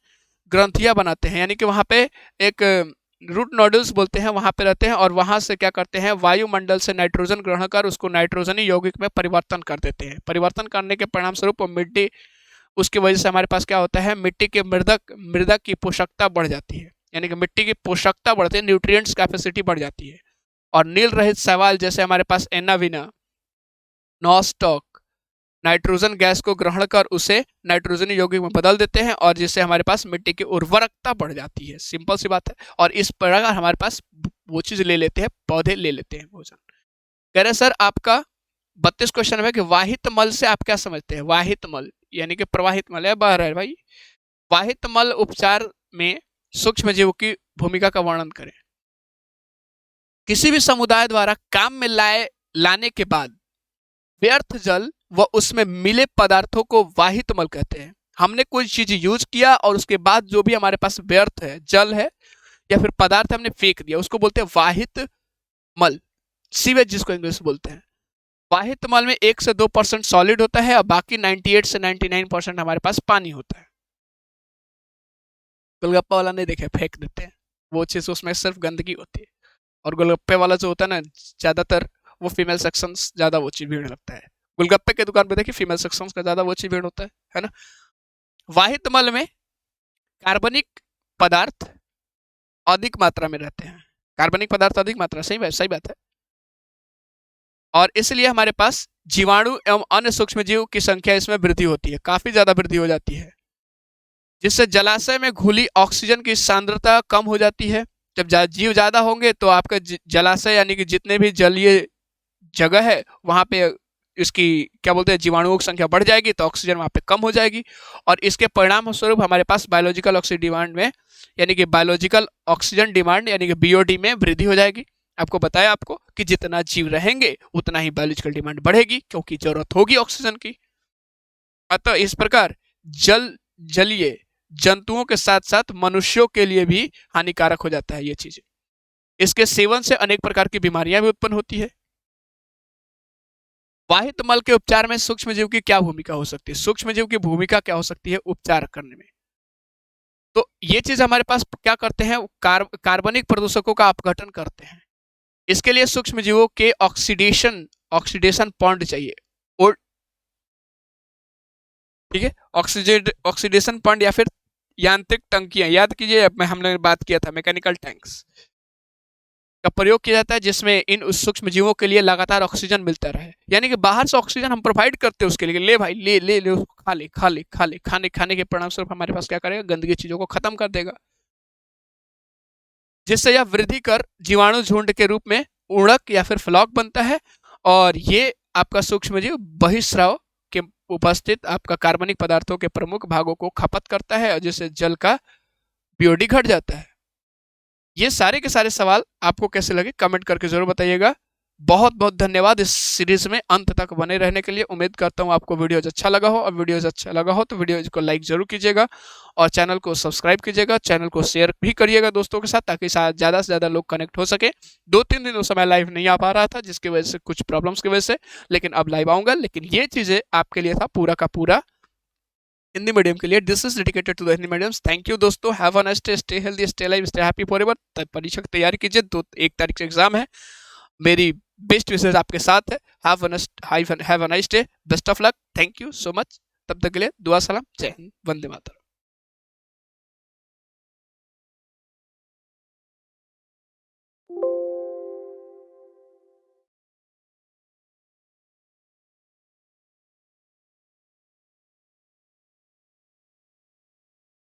ग्रंथियां बनाते हैं, यानी कि वहां पे एक रूट नोडल्स बोलते हैं, वहां पे रहते हैं और वहां से क्या करते हैं, वायुमंडल से नाइट्रोजन ग्रहण कर उसको नाइट्रोजनी यौगिक में परिवर्तन कर देते हैं। परिवर्तन करने के परिणाम स्वरूप मिट्टी, उसकी वजह से हमारे पास क्या होता है, मिट्टी के मृदक की पोषकता बढ़ जाती है, यानी कि मिट्टी की पोषकता बढ़ती है, न्यूट्रिएंट्स कैपेसिटी बढ़ जाती है। और नील रहित शैवाल जैसे हमारे पास एनाविना, नॉस्टॉक नाइट्रोजन गैस को ग्रहण कर उसे नाइट्रोजन यौगिक में बदल देते हैं और जिससे हमारे पास मिट्टी की उर्वरकता बढ़ जाती है। सिंपल सी बात है। और इस प्रकार हमारे पास वो चीज ले लेते हैं, पौधे ले लेते हैं भोजन। कह रहे सर आपका 32 क्वेश्चन है कि वाहित मल से आप क्या समझते हैं। वाहित मल यानी कि प्रवाहित मल है, बह रहा है भाई। वाहित मल उपचार में सूक्ष्म जीव की भूमिका का वर्णन करें। किसी भी समुदाय द्वारा काम में लाने के बाद व्यर्थ जल व उसमें मिले पदार्थों को वाहित मल कहते हैं। हमने कोई चीज यूज किया और उसके बाद जो भी हमारे पास व्यर्थ है, जल है या फिर पदार्थ हमने फेंक दिया, उसको बोलते हैं वाहित मल, सीवेज जिसको इंग्लिश बोलते हैं। वाहित मल में 1 से 2% सॉलिड होता है और बाकी 98 से 99% हमारे पास पानी होता है। गोलगप्पा वाला नहीं देखे, फेंक देते हैं वो चीज, उसमें सिर्फ गंदगी होती है। और गोलगप्पे वाला जो होता है ना, ज्यादातर वो फीमेल सेक्शन ज्यादा वो चीज भीड़ लगता है। गोलगप्पे के दुकान पे देखिए फीमेल सेक्शन का ज्यादा वो चीज भीड़ होता है ना। वाहित मल में कार्बनिक पदार्थ अधिक मात्रा में रहते हैं। कार्बनिक पदार्थ अधिक मात्रा, सही बात है। और इसलिए हमारे पास जीवाणु एवं अन्य सूक्ष्म जीव की संख्या इसमें वृद्धि होती है, काफी ज्यादा वृद्धि हो जाती है, जिससे जलाशय में घुली ऑक्सीजन की सांद्रता कम हो जाती है। जब जीव ज्यादा होंगे तो आपका जलाशय यानी कि जितने भी जलीय जगह है वहां पे इसकी क्या बोलते हैं, जीवाणुओं की संख्या बढ़ जाएगी तो ऑक्सीजन वहां पे कम हो जाएगी और इसके परिणाम स्वरूप हमारे पास बायोलॉजिकल ऑक्सीजन डिमांड में यानी कि बायोलॉजिकल ऑक्सीजन डिमांड यानी कि बीओडी में वृद्धि हो जाएगी। आपको बताया आपको कि जितना जीव रहेंगे उतना ही बायोलॉजिकल डिमांड बढ़ेगी क्योंकि जरूरत होगी ऑक्सीजन की। अतः इस प्रकार जलीय जंतुओं के साथ साथ मनुष्यों के लिए भी हानिकारक हो जाता है ये चीजें। इसके सेवन से अनेक प्रकार की बीमारियां भी उत्पन्न होती है। वाहित मल के उपचार में सूक्ष्म जीव की क्या भूमिका हो सकती है। सूक्ष्म जीव की भूमिका क्या हो सकती है उपचार करने में। तो ये चीज हमारे पास क्या करते हैं, कार्बनिक प्रदूषकों का अपघटन करते हैं। इसके लिए सूक्ष्म जीवों के ऑक्सीडेशन पॉइंट चाहिए, और ठीक है, ऑक्सीडेशन पॉइंट या फिर यांत्रिक टंकियां, याद कीजिए हमने बात किया था मैकेनिकल टैंक्स। का प्रयोग किया जाता है जिसमें इन उस सूक्ष्म जीवों के लिए लगातार ऑक्सीजन मिलता रहे। यानी कि बाहर से ऑक्सीजन हम प्रोवाइड करते हैं उसके लिए, ले भाई ले ले ले, खा ले खा ले खा ले, खाने खाने के परिणाम स्वरूप हमारे पास क्या करेगा, गंदगी चीजों को खत्म कर देगा, जिससे यह वृद्धि कर जीवाणु झुंड के रूप में उड़क या फिर फ्लॉक बनता है। और ये आपका सूक्ष्म जीव बहिस्राव के उपस्थित आपका कार्बनिक पदार्थों के प्रमुख भागों को खपत करता है और जिससे जल का पीओडी घट जाता है। ये सारे के सारे सवाल आपको कैसे लगे कमेंट करके जरूर बताइएगा। बहुत बहुत धन्यवाद इस सीरीज में अंत तक बने रहने के लिए। उम्मीद करता हूँ आपको वीडियोज अच्छा लगा हो, और वीडियोज अच्छा लगा हो तो वीडियोज को लाइक जरूर कीजिएगा और चैनल को सब्सक्राइब कीजिएगा, चैनल को शेयर भी करिएगा दोस्तों के साथ, ताकि ज़्यादा से ज़्यादा लोग कनेक्ट हो सके। 2-3 दिनों से मैं लाइव नहीं आ पा रहा था जिसकी वजह से, कुछ प्रॉब्लम्स की वजह से, लेकिन अब लाइव आऊँगा। लेकिन ये चीज़ें आपके लिए था पूरा का पूरा हिंदी मीडियम के लिए। This is dedicated to the Hindi mediums. Thank you दोस्तों, have a nice day, stay healthy, stay live, stay happy forever. परीक्षा की तैयारी कीजिए, 1 तारीख से एग्जाम है। मेरी बेस्ट विशेष आपके साथ है। Have a nice day, best of luck, thank you so much. तब तक के लिए दुआ सलाम, जय हिंद, वंदे मातरम।